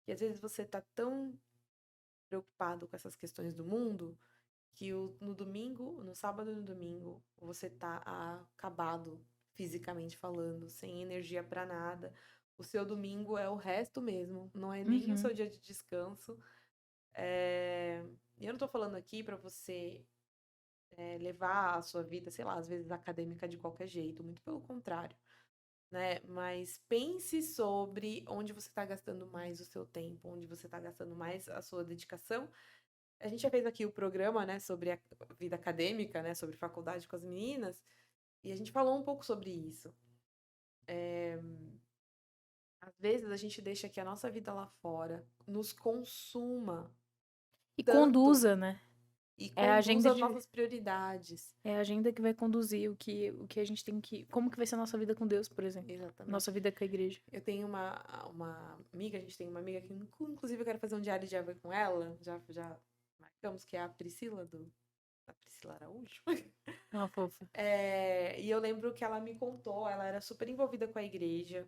que às vezes você tá tão preocupado com essas questões do mundo que no domingo, no sábado e no domingo, você tá acabado fisicamente falando, sem energia para nada. O seu domingo é o resto mesmo, não é nem o Uhum. seu dia de descanso. E eu não tô falando aqui para você levar a sua vida, sei lá, às vezes acadêmica de qualquer jeito, muito pelo contrário, né? Mas pense sobre onde você está gastando mais o seu tempo, onde você está gastando mais a sua dedicação. A gente já fez aqui o programa, né, sobre a vida acadêmica, né, sobre faculdade com as meninas, e a gente falou um pouco sobre isso. Às vezes a gente deixa que a nossa vida lá fora nos consuma E tanto conduza, né? e É a conduza agenda as de. nossas prioridades. É a agenda que vai conduzir o que a gente tem que. Como que vai ser a nossa vida com Deus, por exemplo? Exatamente. Nossa vida com a igreja. Eu tenho uma amiga, a gente tem uma amiga que, inclusive, eu quero fazer um diário de Eva com ela. Já marcamos, que é a Priscila a Priscila Araújo. Uma fofa. E eu lembro que ela me contou, ela era super envolvida com a igreja.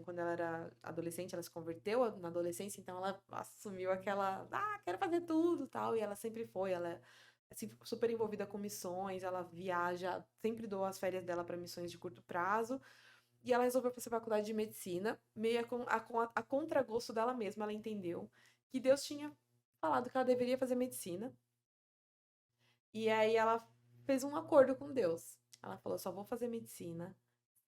Quando ela era adolescente, ela se converteu na adolescência, então ela assumiu aquela, quero fazer tudo, tal, e ela sempre foi, ela é assim, super envolvida com missões, ela viaja, sempre doa as férias dela para missões de curto prazo, e ela resolveu fazer faculdade de medicina, meio a contragosto dela mesma, ela entendeu que Deus tinha falado que ela deveria fazer medicina, e aí ela fez um acordo com Deus. Ela falou, só vou fazer medicina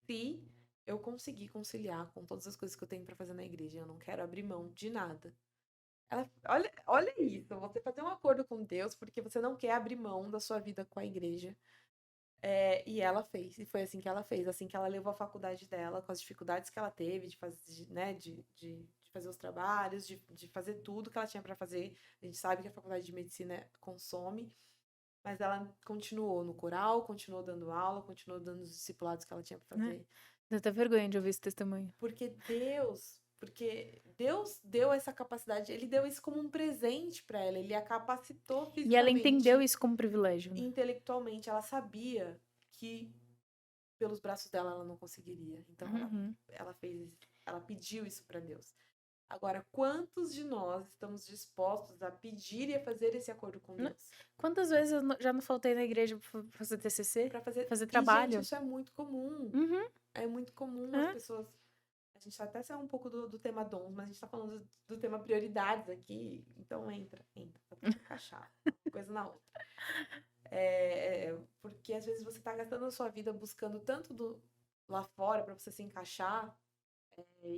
se eu conseguir conciliar com todas as coisas que eu tenho pra fazer na igreja. Eu não quero abrir mão de nada. Olha isso, você fazer um acordo com Deus porque você não quer abrir mão da sua vida com a igreja. E ela fez, e foi assim que ela fez, assim que ela levou a faculdade dela, com as dificuldades que ela teve de fazer, né, de fazer os trabalhos, de fazer tudo que ela tinha pra fazer. A gente sabe que a faculdade de medicina consome, mas ela continuou no coral, continuou dando aula, continuou dando os discipulados que ela tinha pra Né? fazer. Dá até vergonha de ouvir esse testemunho. Porque Deus deu essa capacidade, ele deu isso como um presente para ela, ele a capacitou E ela entendeu fisicamente isso como privilégio, e né? intelectualmente. Ela sabia que pelos braços dela ela não conseguiria. Então Uhum. ela pediu isso para Deus. Agora, quantos de nós estamos dispostos a pedir e a fazer esse acordo com Né? Deus? Quantas vezes eu já não faltei na igreja pra fazer TCC? Para fazer. Fazer E, gente, trabalho? isso é muito comum. Uhum. É muito comum as É. pessoas. A gente até saiu um pouco do tema dons, mas a gente tá falando do tema prioridades aqui. Então entra, tá tudo encaixado. Uma coisa na outra. Porque às vezes você tá gastando a sua vida buscando tanto lá fora para você se encaixar,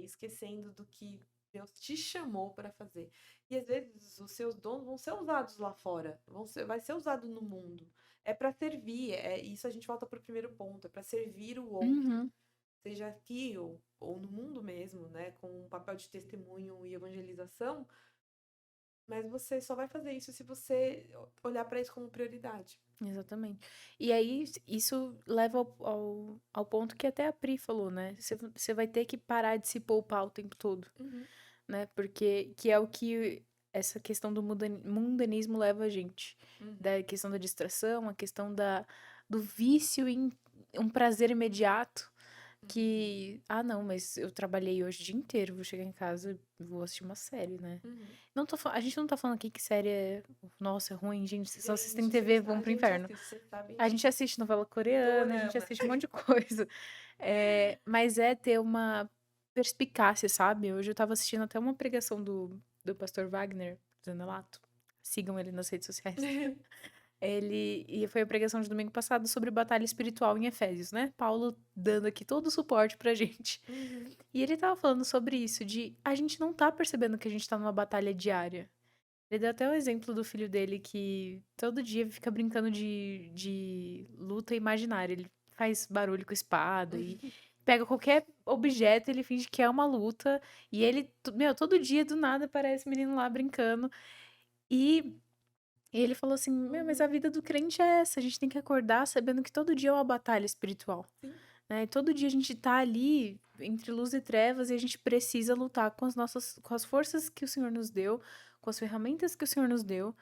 esquecendo do que Deus te chamou para fazer. E às vezes os seus dons vão ser usados lá fora, vai ser usado no mundo. É para servir, isso a gente volta para o primeiro ponto, é para servir o outro, Uhum. seja aqui ou no mundo mesmo, né, com um papel de testemunho e evangelização, mas você só vai fazer isso se você olhar para isso como prioridade. Exatamente. E aí, isso leva ao ponto que até a Pri falou, né? Você vai ter que parar de se poupar o tempo todo, Uhum, né? Porque que é o que essa questão do mundanismo leva a gente. uhum, Da questão da distração, a questão do vício em um prazer imediato. uhum, Que, não, mas eu trabalhei hoje o dia inteiro, vou chegar em casa e vou assistir uma série, né? uhum. A gente não tá falando aqui que série é, nossa, é ruim, gente, vocês só assistem Gente, TV, vão a pro gente inferno. assiste, vocês sabem A gente disso. assiste novela coreana, a gente Dorama. assiste um monte de coisa. Mas é ter uma perspicácia, sabe? Hoje eu tava assistindo até uma pregação do pastor Wagner Zanelato. Sigam ele nas redes sociais. E foi a pregação de domingo passado sobre batalha espiritual em Efésios, né? Paulo dando aqui todo o suporte pra gente. Uhum, E ele tava falando sobre isso, de a gente não tá percebendo que a gente tá numa batalha diária. Ele deu até o exemplo do filho dele que todo dia fica brincando de luta imaginária. Ele faz barulho com espada e pega qualquer objeto, ele finge que é uma luta. E ele, todo dia do nada aparece o menino lá brincando. E ele falou assim: Meu, mas a uhum. vida do crente é essa. A gente tem que acordar sabendo que todo dia é uma batalha espiritual. Sim. Né? E todo dia a gente tá ali entre luz e trevas e a gente precisa lutar com as forças que o Senhor nos deu, com as ferramentas que o Senhor nos deu,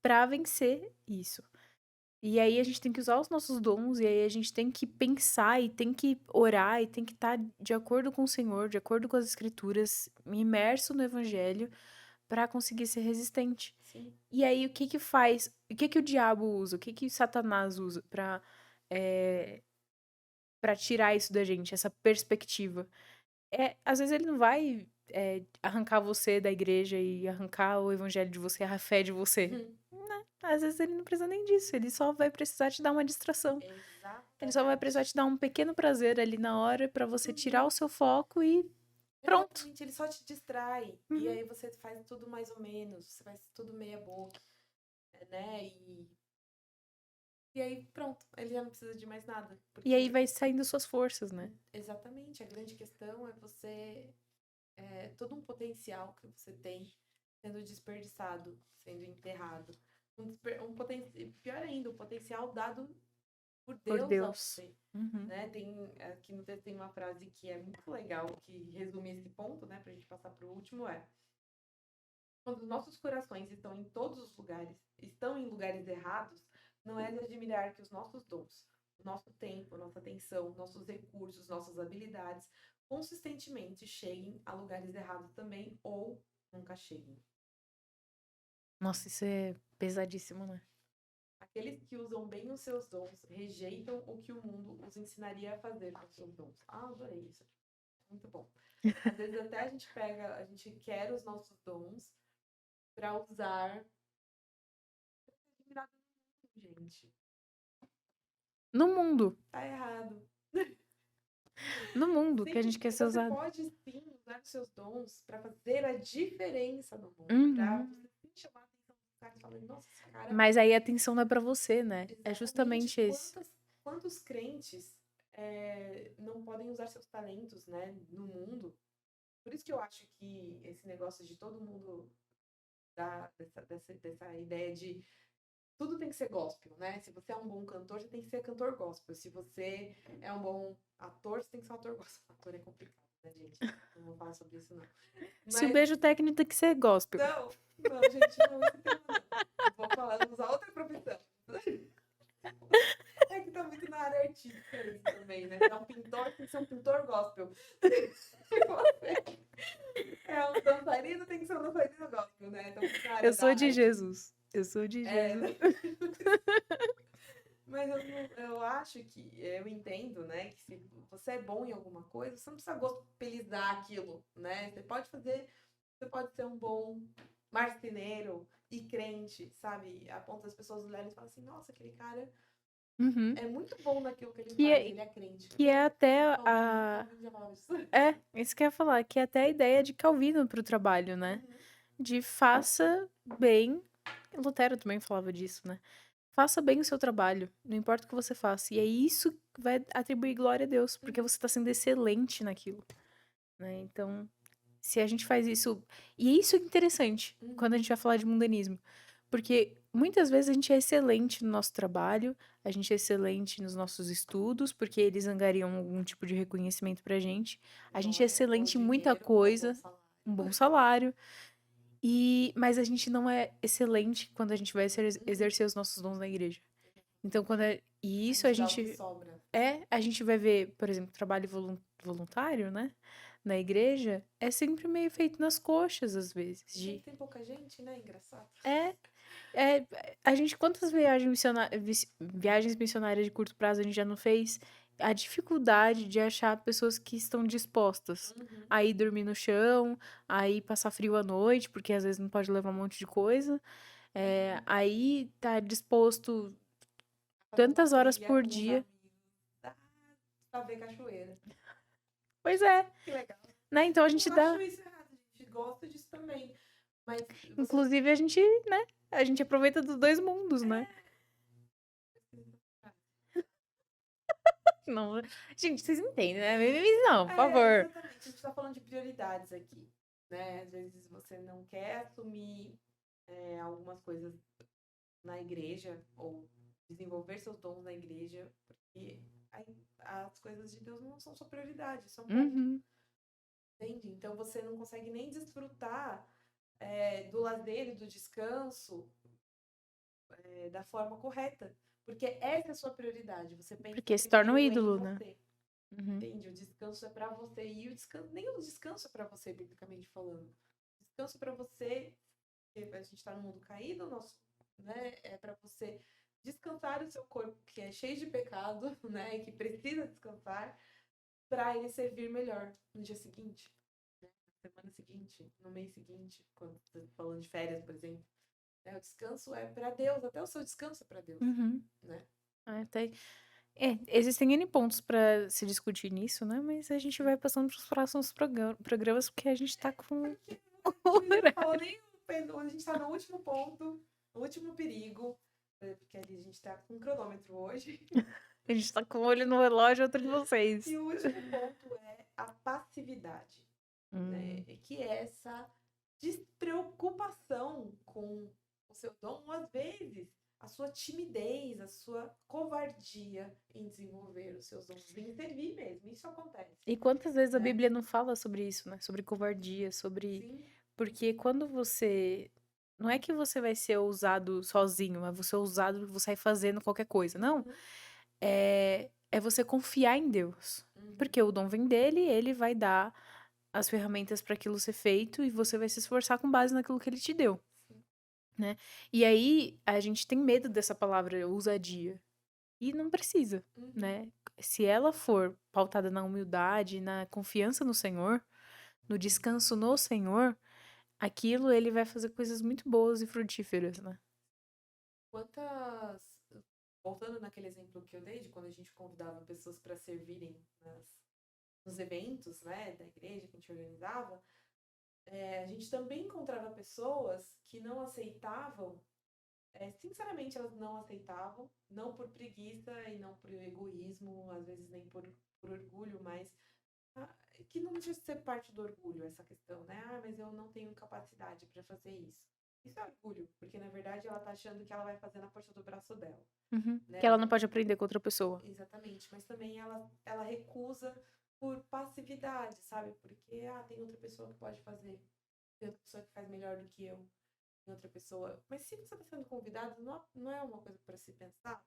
pra vencer isso. E aí a gente tem que usar os nossos dons, e aí a gente tem que pensar e tem que orar e tem que estar de acordo com o Senhor, de acordo com as escrituras, imerso no evangelho pra conseguir ser resistente. Sim. E aí o que que faz? O que que o diabo usa? O que que Satanás usa pra eh, para tirar isso da gente, essa perspectiva? Às vezes ele não vai arrancar você da igreja e arrancar o evangelho de você, a fé de você. Uhum. Né? Às vezes ele não precisa nem disso, ele só vai precisar te dar uma distração. Ele só vai precisar Exatamente. te dar um pequeno prazer ali na hora pra você tirar Uhum. o seu foco e pronto. Exatamente, ele só te distrai. E Uhum. aí você faz tudo mais ou menos, você faz tudo meia boca, né? E aí pronto, ele já não precisa de mais nada. E aí Porque vai saindo suas forças, né? exatamente, a grande questão é todo um potencial que você tem sendo desperdiçado, sendo enterrado. Pior ainda, um potencial dado por Por Deus a Deus. você. Uhum. Né? Aqui no texto tem uma frase que é muito legal, que resume esse ponto, né, pra gente passar pro último, quando os nossos corações estão em lugares errados, não é de admirar que os nossos dons, o nosso tempo, nossa atenção, nossos recursos, nossas habilidades, consistentemente cheguem a lugares errados também ou nunca cheguem. Nossa, isso é pesadíssimo, né? Aqueles que usam bem os seus dons rejeitam o que o mundo os ensinaria a fazer com os seus dons. Ah, adorei isso. Muito bom. Às vezes até a gente quer os nossos dons para usar gente. No mundo. Tá errado. No mundo que a Sim, gente quer ser você usado. pode sim usar os seus dons para fazer a diferença no mundo, para Uhum. você sim chamar a atenção dos caras e falar, nossa, esse cara. Mas aí a atenção não é pra você, né? É Exatamente. justamente esse. Quantos crentes não podem usar seus talentos, né, no mundo? Por isso que eu acho que esse negócio de todo mundo dessa ideia de tudo tem que ser gospel, né? Se você é um bom cantor, você tem que ser cantor gospel. Se você é um bom ator, você tem que ser um ator gospel. Ator é complicado, né, gente? Não vou falar sobre isso, não. Se o Mas, beijo técnico tem que ser gospel. não, gente, não, esse tema não. Vou falar, vou usar outra profissão. É que tá muito na área artística isso também, né? Se é um pintor, tem que ser um pintor gospel. Se você é um dançarino, tem que ser um dançarino gospel, né? Então, na área Eu da sou de arte. Jesus. Eu sou de É, Jesus. mas eu acho que, eu entendo, né, que se você é bom em alguma coisa, você não precisa gospelizar aquilo, né? Você pode ser um bom marceneiro e crente, sabe? A ponto das pessoas olharem e falarem assim, nossa, aquele cara Uhum. é muito bom naquilo que ele Que faz, é, ele é crente. que é até Calvino, a. Calvino já falava isso. É, isso que eu ia falar, que é até a ideia de Calvino pro trabalho, né? Uhum. De faça bem. Lutero também falava disso, né? Faça bem o seu trabalho, não importa o que você faça. E é isso que vai atribuir glória a Deus, porque você tá sendo excelente naquilo, né? Então, se a gente faz isso. E é isso que é interessante quando a Uhum. gente vai falar de mundanismo. Porque muitas vezes a gente é excelente no nosso trabalho, a gente é excelente nos nossos estudos, porque eles angariam algum tipo de reconhecimento pra gente. A gente é Glória, bom excelente em muita dinheiro ou bom coisa, salário. um bom salário. Mas a gente não é excelente quando a gente vai Uhum. exercer os nossos dons na igreja. Então, e A isso a gente dá o que gente sobra. a gente vai ver, por exemplo, trabalho voluntário, né? Na igreja, é sempre meio feito nas coxas, às vezes. E quando tem pouca gente, né? Engraçado. É, é, a gente, quantas viagens missionárias de curto prazo a gente já não fez? A dificuldade de achar pessoas que estão dispostas Uhum. a ir dormir no chão, a ir passar frio à noite, porque às vezes não pode levar um monte de coisa. Aí tá disposto Fazer uma tantas horas trilha por com os dia. amigos. Ah, pra ver cachoeira. Pois é, Que legal. né? Então a Não gente acho dá. isso errado, a gente gosta disso também. Mas você. Inclusive, a gente, né? A gente aproveita dos dois mundos, né? Não, gente, vocês entendem, né? Não, por favor. Exatamente. A gente tá falando de prioridades aqui. Né? Às vezes você não quer assumir algumas coisas na igreja ou desenvolver seus dons na igreja, porque as coisas de Deus não são sua prioridade, são ponto. Uhum. Entende? Então você não consegue nem desfrutar do lazer e do descanso da forma correta. Porque essa é a sua prioridade. Você pensa Porque se torna um primeiro em ídolo, né? você. Uhum. Entende? O descanso é para você. E o descanso, nem o descanso é para você, biblicamente falando. O descanso é para você. A gente está no mundo caído, né? É para você descansar o seu corpo, que é cheio de pecado, né? E que precisa descansar, para ele servir melhor no dia seguinte, né? Na semana seguinte, no mês seguinte, quando você tá falando de férias, por exemplo. Né? O descanso é para Deus, até o seu descanso é para Deus, Uhum. né? Existem N pontos pra se discutir nisso, né? Mas a gente vai passando pros próximos programas porque a gente tá com. Porque a gente não falou nem a gente tá no último ponto, no último perigo, porque ali a gente tá com um cronômetro hoje. A gente tá com o olho no relógio, outro de vocês. E o último ponto é a passividade, né? Hum. Que é essa despreocupação com o seu dom, ou às vezes a sua timidez, a sua covardia em desenvolver os seus dons, em servir mesmo. Isso acontece, E quantas vezes a né? Bíblia não fala sobre isso, né? Sobre covardia, sobre. Sim. Porque quando você não é que você vai ser ousado sozinho, é você ousado, vou sair fazendo qualquer coisa. Não. Uhum, É você confiar em Deus. uhum, Porque o dom vem dele, ele vai dar as ferramentas para aquilo ser feito e você vai se esforçar com base naquilo que ele te deu, sim, né? E aí a gente tem medo dessa palavra ousadia. E não precisa, uhum. né? Se ela for pautada na humildade, na confiança no Senhor, no descanso no Senhor, aquilo ele vai fazer coisas muito boas e frutíferas, né? Quantas. Voltando naquele exemplo que eu dei, de quando a gente convidava pessoas para servirem nos eventos, né, da igreja que a gente organizava, a gente também encontrava pessoas que não aceitavam, sinceramente elas não aceitavam, não por preguiça e não por egoísmo, às vezes nem por orgulho, mas ah, que não deixa de ser parte do orgulho essa questão, né? Ah, mas eu não tenho capacidade para fazer isso. Isso é orgulho, porque na verdade ela tá achando que ela vai fazer na força do braço dela, Uhum. né? Que ela não pode aprender com outra pessoa. Exatamente, mas também ela recusa por passividade, sabe? Porque tem outra pessoa que pode fazer, tem outra pessoa que faz melhor do que eu, tem outra pessoa. Mas se você está sendo convidado, não é uma coisa para se pensar?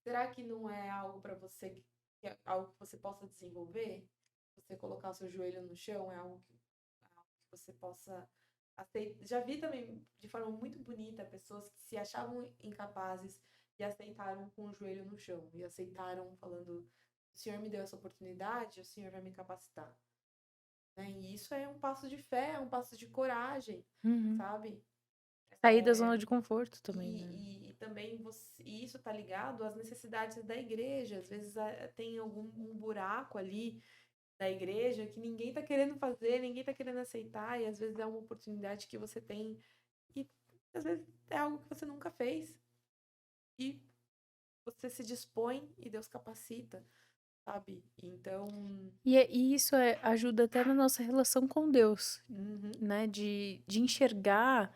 Será que não é algo para você que é algo que você possa desenvolver? Você colocar o seu joelho no chão é algo que você possa aceitar. Já vi também de forma muito bonita pessoas que se achavam incapazes e aceitaram com o joelho no chão e aceitaram falando: o Senhor me deu essa oportunidade, o Senhor vai me capacitar. Né? E isso é um passo de fé, é um passo de coragem, Uhum. sabe? Sair da zona de conforto também, né? E também e isso está ligado às necessidades da igreja. Às vezes tem algum um buraco ali da igreja que ninguém está querendo fazer, ninguém está querendo aceitar, e às vezes é uma oportunidade que você tem, e às vezes é algo que você nunca fez, e você se dispõe e Deus capacita, sabe? Então. E isso ajuda até na nossa relação com Deus, Uhum, né? De enxergar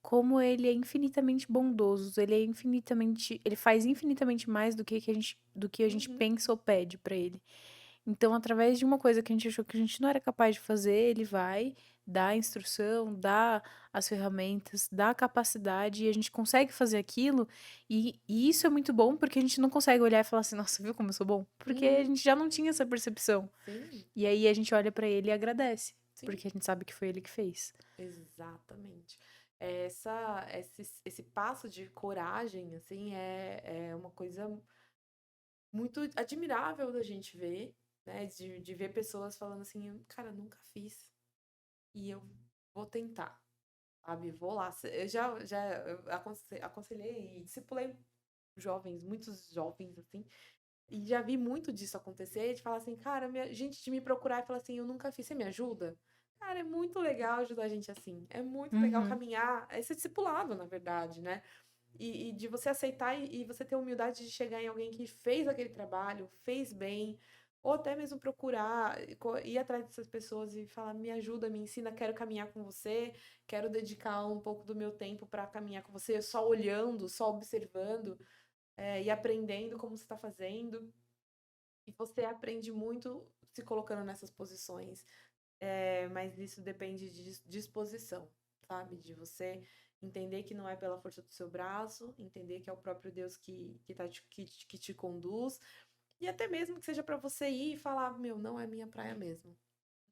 como ele é infinitamente bondoso, ele é infinitamente, ele faz infinitamente mais do que a gente uhum, pensa ou pede pra ele. Então, através de uma coisa que a gente achou que a gente não era capaz de fazer, ele vai dar a instrução, dá as ferramentas, dá a capacidade e a gente consegue fazer aquilo. E isso é muito bom porque a gente não consegue olhar e falar assim, nossa, viu como eu sou bom? Porque a uhum. gente já não tinha essa percepção. Sim, E aí a gente olha pra ele e agradece, sim, porque a gente sabe que foi ele que fez. exatamente. Esse passo de coragem, assim, é uma coisa muito admirável da gente ver, né? De ver pessoas falando assim, cara, nunca fiz e eu vou tentar, sabe? Vou lá. Eu aconselhei e discipulei jovens, muitos jovens, assim, e já vi muito disso acontecer, de falar assim, cara, gente de me procurar e falar assim, eu nunca fiz, você me ajuda? Cara, é muito legal ajudar a gente assim. É muito legal Uhum, caminhar, é ser discipulado, na verdade, né? E de você aceitar e você ter a humildade de chegar em alguém que fez aquele trabalho, fez bem, ou até mesmo procurar, ir atrás dessas pessoas e falar: me ajuda, me ensina, quero caminhar com você, quero dedicar um pouco do meu tempo para caminhar com você, só olhando, só observando, e aprendendo como você está fazendo. E você aprende muito se colocando nessas posições, mas isso depende de disposição, sabe? De você entender que não é pela força do seu braço, entender que é o próprio Deus que te conduz, e até mesmo que seja para você ir e falar: meu, não é minha praia mesmo.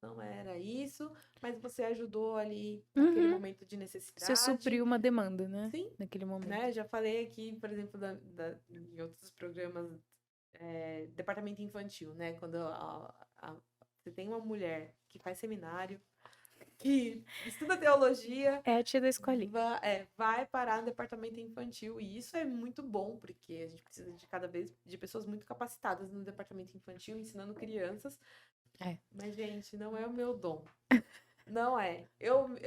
Não era isso, mas você ajudou ali naquele uhum. momento de Você necessidade. supriu uma demanda, né? Sim, Naquele momento. né? Já falei aqui, por exemplo, em outros programas, departamento infantil, né? Quando você tem uma mulher que faz seminário, que estuda teologia, É a tia da escolinha. vai parar no departamento infantil. E isso é muito bom, porque a gente precisa de cada vez de pessoas muito capacitadas no departamento infantil, ensinando crianças. É. Mas, gente, não é o meu dom. Não é.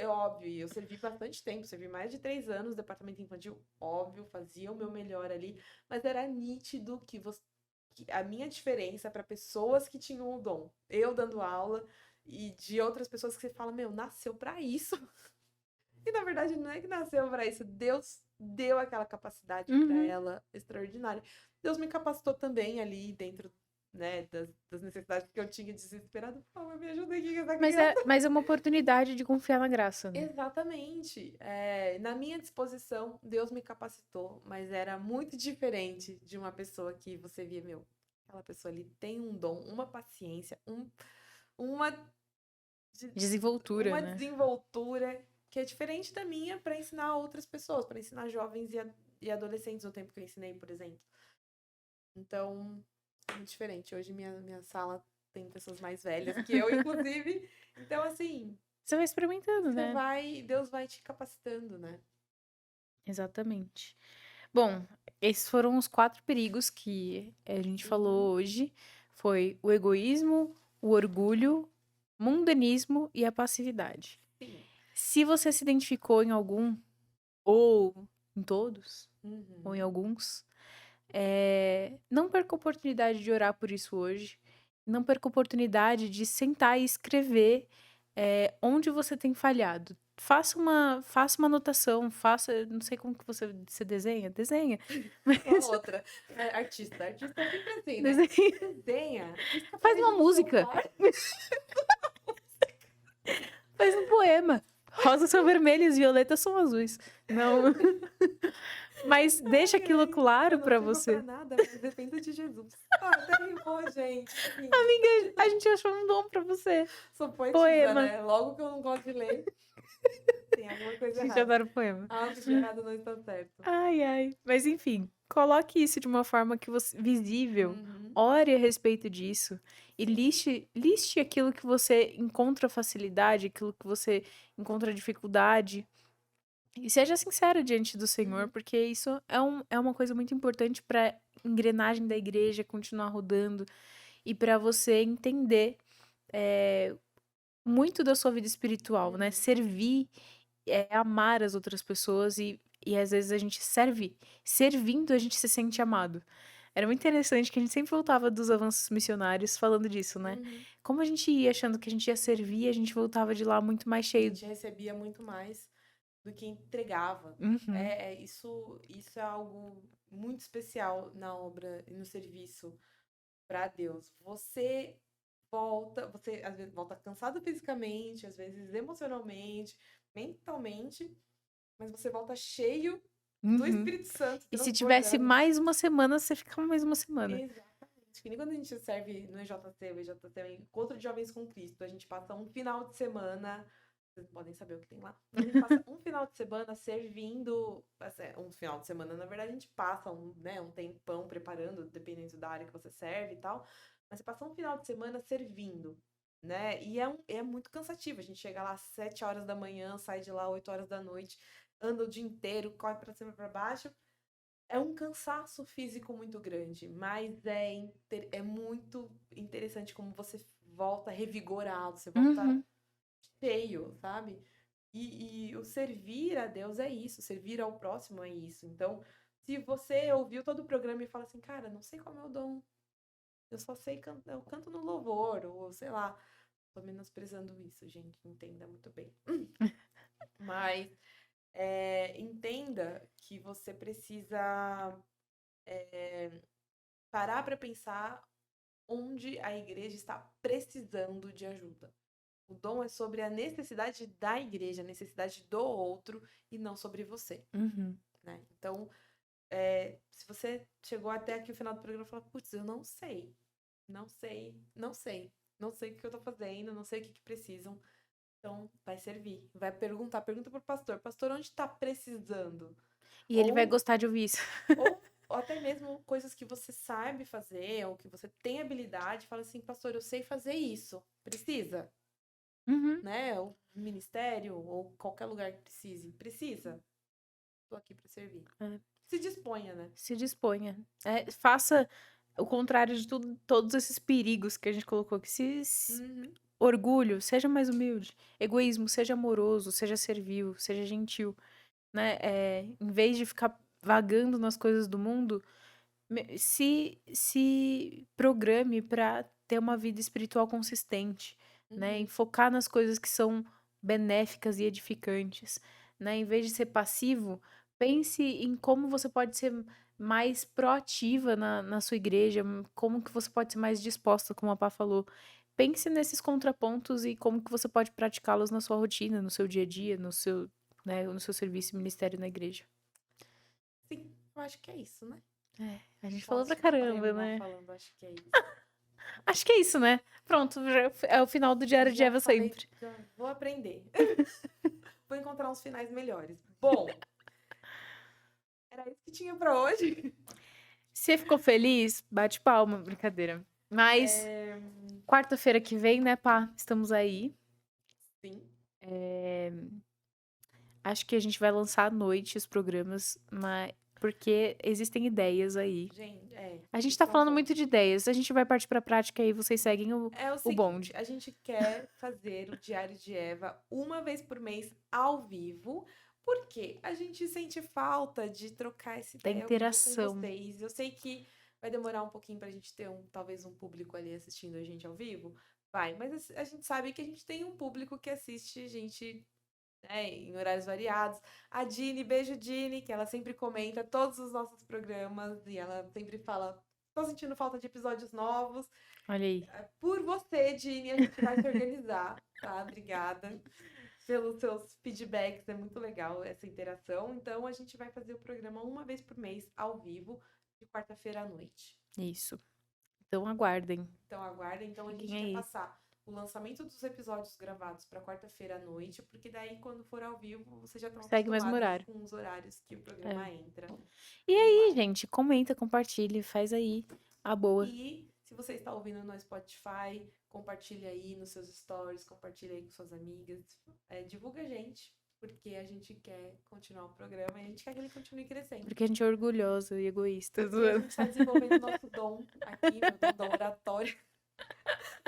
Óbvio, eu servi bastante tempo, servi mais de 3 anos no departamento infantil, óbvio, fazia o meu melhor ali, mas era nítido que a minha diferença para pessoas que tinham o dom, eu dando aula, e de outras pessoas que você fala, meu, nasceu para isso. E na verdade não é que nasceu para isso, Deus deu aquela capacidade para Uhum. ela extraordinária. Deus me capacitou também ali dentro. né, das necessidades que eu tinha desesperado. Por favor, me ajuda aqui com essa Mas criança. é uma oportunidade de confiar na graça, né? Exatamente. Na minha disposição, Deus me capacitou, mas era muito diferente de uma pessoa que você via, meu, aquela pessoa ali tem um dom, uma paciência, uma, de- Desenvoltura, uma né? desenvoltura que é diferente da minha para ensinar outras pessoas, para ensinar jovens e adolescentes no tempo que eu ensinei, por exemplo. Então, é muito diferente. Hoje minha sala tem pessoas mais velhas que eu, inclusive. Então, assim, Você vai experimentando, né? Deus vai te capacitando, né? Exatamente. Bom, esses foram os 4 perigos que a gente falou hoje. Foi o egoísmo, o orgulho, mundanismo e a passividade. Sim. Se você se identificou em algum, ou em todos, ou em Uhum. alguns, não perca a oportunidade de orar por isso hoje. Não perca a oportunidade de sentar e escrever onde você tem falhado. Faça uma anotação, não sei como que você desenha, desenha. Uma outra. Artista. Artista é sempre assim, né? Desenha. Desenha. Risca a Faz parede uma do música, celular. faz um poema. Rosas são vermelhas, violetas são azuis. Não. Mas deixa Ai, aquilo ai, claro eu não pra sirvo pra você. nada, mas dependo de Jesus. Ah, até rimou, gente. Assim, Amiga, a gente achou um dom pra você. sou poetisa, Poema. né? Logo que eu não gosto de ler, tem alguma A coisa gente errada. adora poema. Algo de errado não está certo. Ai, ai. Mas enfim, coloque isso de uma forma que você visível. Uhum. Ore a respeito disso e Sim. liste aquilo que você encontra facilidade, aquilo que você encontra dificuldade. E seja sincera diante do Senhor, Uhum. porque isso é uma coisa muito importante para engrenagem da igreja continuar rodando e para você entender é, muito da sua vida espiritual, né? Uhum. Servir amar as outras pessoas e às vezes a gente servindo a gente se sente amado. Era muito interessante que a gente sempre voltava dos avanços missionários falando disso, né? Uhum. Como a gente ia achando que a gente ia servir, a gente voltava de lá muito mais A cheio. gente recebia muito mais do que entregava. Uhum, Isso é algo muito especial na obra e no serviço para Deus. Você às vezes volta cansado fisicamente, às vezes emocionalmente, mentalmente, mas você volta cheio do uhum. Espírito Santo E se tivesse transbordando. mais uma semana, você ficava mais uma semana. Exatamente. Que nem quando a gente serve no EJC, o EJC é o Encontro de Jovens com Cristo, a gente passa um final de semana, vocês podem saber o que tem lá, mas a gente passa um final de semana servindo, um final de semana, na verdade, a gente passa um tempão preparando, dependendo da área que você serve e tal, mas você passa um final de semana servindo, né? E é muito cansativo, a gente chega lá às 7 horas da manhã, sai de lá às 8 horas da noite, anda o dia inteiro, corre pra cima e pra baixo, é um cansaço físico muito grande, mas é muito interessante como você volta revigorado, você volta Uhum. cheio, sabe? E o servir a Deus é isso, servir ao próximo é isso. Então, se você ouviu todo o programa e fala assim, cara, não sei qual é o meu dom, eu só sei cantar, eu canto no louvor, ou sei lá, tô menosprezando isso, gente, entenda muito bem. Mas entenda que você precisa parar para pensar onde a igreja está precisando de ajuda. O dom é sobre a necessidade da igreja, a necessidade do outro e não sobre você, Uhum. né? Então, se você chegou até aqui o final do programa e falou, putz, eu não sei, não sei, não sei, não sei o que eu tô fazendo, não sei o que precisam. Então, vai servir. Vai pergunta pro pastor, onde está precisando? E ele vai Ou gostar de ouvir isso. Ou até mesmo coisas que você sabe fazer, ou que você tem habilidade, fala assim, pastor, eu sei fazer isso. Precisa, Uhum. né? O ministério, ou qualquer lugar que precise. Precisa. Tô aqui para servir. É. Se disponha, né? Se disponha. Faça o contrário de todos esses perigos que a gente colocou aqui. Uhum. Orgulho, seja mais humilde. Egoísmo, seja amoroso, seja servil, seja gentil, né? Em vez de ficar vagando nas coisas do mundo, se programe para ter uma vida espiritual consistente, né? Em Uhum. focar nas coisas que são benéficas e edificantes, né? Em vez de ser passivo, pense em como você pode ser mais proativa na sua igreja, como que você pode ser mais disposta, como a Pá falou. Pense nesses contrapontos e como que você pode praticá-los na sua rotina, no seu dia a dia, no seu serviço e ministério na igreja. Sim, eu acho que é isso, né? A gente falou pra Posso caramba, terminar né? falando, acho que é isso. Acho que é isso, né? Pronto, é o final do Diário de Já Eva falei, sempre. já vou aprender. Vou encontrar uns finais melhores. Bom, era isso que tinha pra hoje. Se ficou feliz, bate palma, brincadeira. Mas quarta-feira que vem, né, Pá? Estamos aí. Sim. Acho que a gente vai lançar à noite os programas, mas porque existem ideias aí. Gente, A gente isso tá é um falando ponto. muito de ideias. A gente vai partir pra prática e vocês seguem É o o seguinte, bonde. a gente quer fazer o Diário de Eva uma vez por mês ao vivo, porque a gente sente falta de trocar essa Da ideia ao vivo com interação. vocês. Eu sei que vai demorar um pouquinho pra gente ter talvez um público ali assistindo a gente ao vivo. Vai, mas a gente sabe que a gente tem um público que assiste a gente, né, em horários variados. A Dini, beijo Dini, que ela sempre comenta todos os nossos programas e ela sempre fala: tô sentindo falta de episódios novos. Olha aí. Por você, Dini, a gente vai se organizar, tá? Obrigada pelos seus feedbacks, é muito legal essa interação. Então, a gente vai fazer o programa uma vez por mês, ao vivo, de quarta-feira à noite. Isso. Então aguardem. Então, aguardem. Então, a gente Fiquem quer aí. passar o lançamento dos episódios gravados para quarta-feira à noite, porque daí, quando for ao vivo, vocês já estão Segue o mesmo acostumados horário. com os horários que o programa entra. E aí, gente, comenta, compartilhe, faz aí a boa. E se você está ouvindo no Spotify, compartilha aí nos seus stories, compartilha aí com suas amigas, divulga a gente, porque a gente quer continuar o programa e a gente quer que ele continue crescendo. Porque a gente é orgulhosa e egoísta. Porque a gente está desenvolvendo o nosso dom aqui, meu dom da oratória,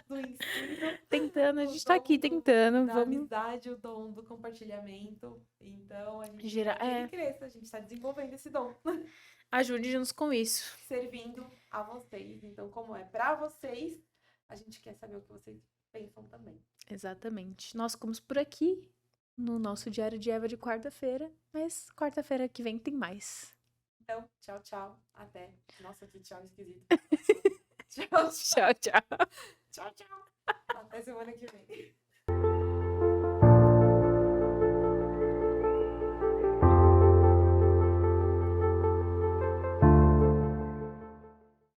do ensino. Tentando, a o gente tá aqui dom tentando. da Vamos amizade, o dom do compartilhamento. Então, a gente gerar. quer que ele cresça, a gente está desenvolvendo esse dom. Ajude-nos com isso. Servindo a vocês. Então, como é para vocês, a gente quer saber o que vocês pensam também. Exatamente. Nós ficamos por aqui no nosso Diário de Eva de quarta-feira, mas quarta-feira que vem tem mais. Então, tchau, tchau. Até. Nossa, que tchau esquisito. Tchau, tchau. Tchau, tchau. Até semana que vem.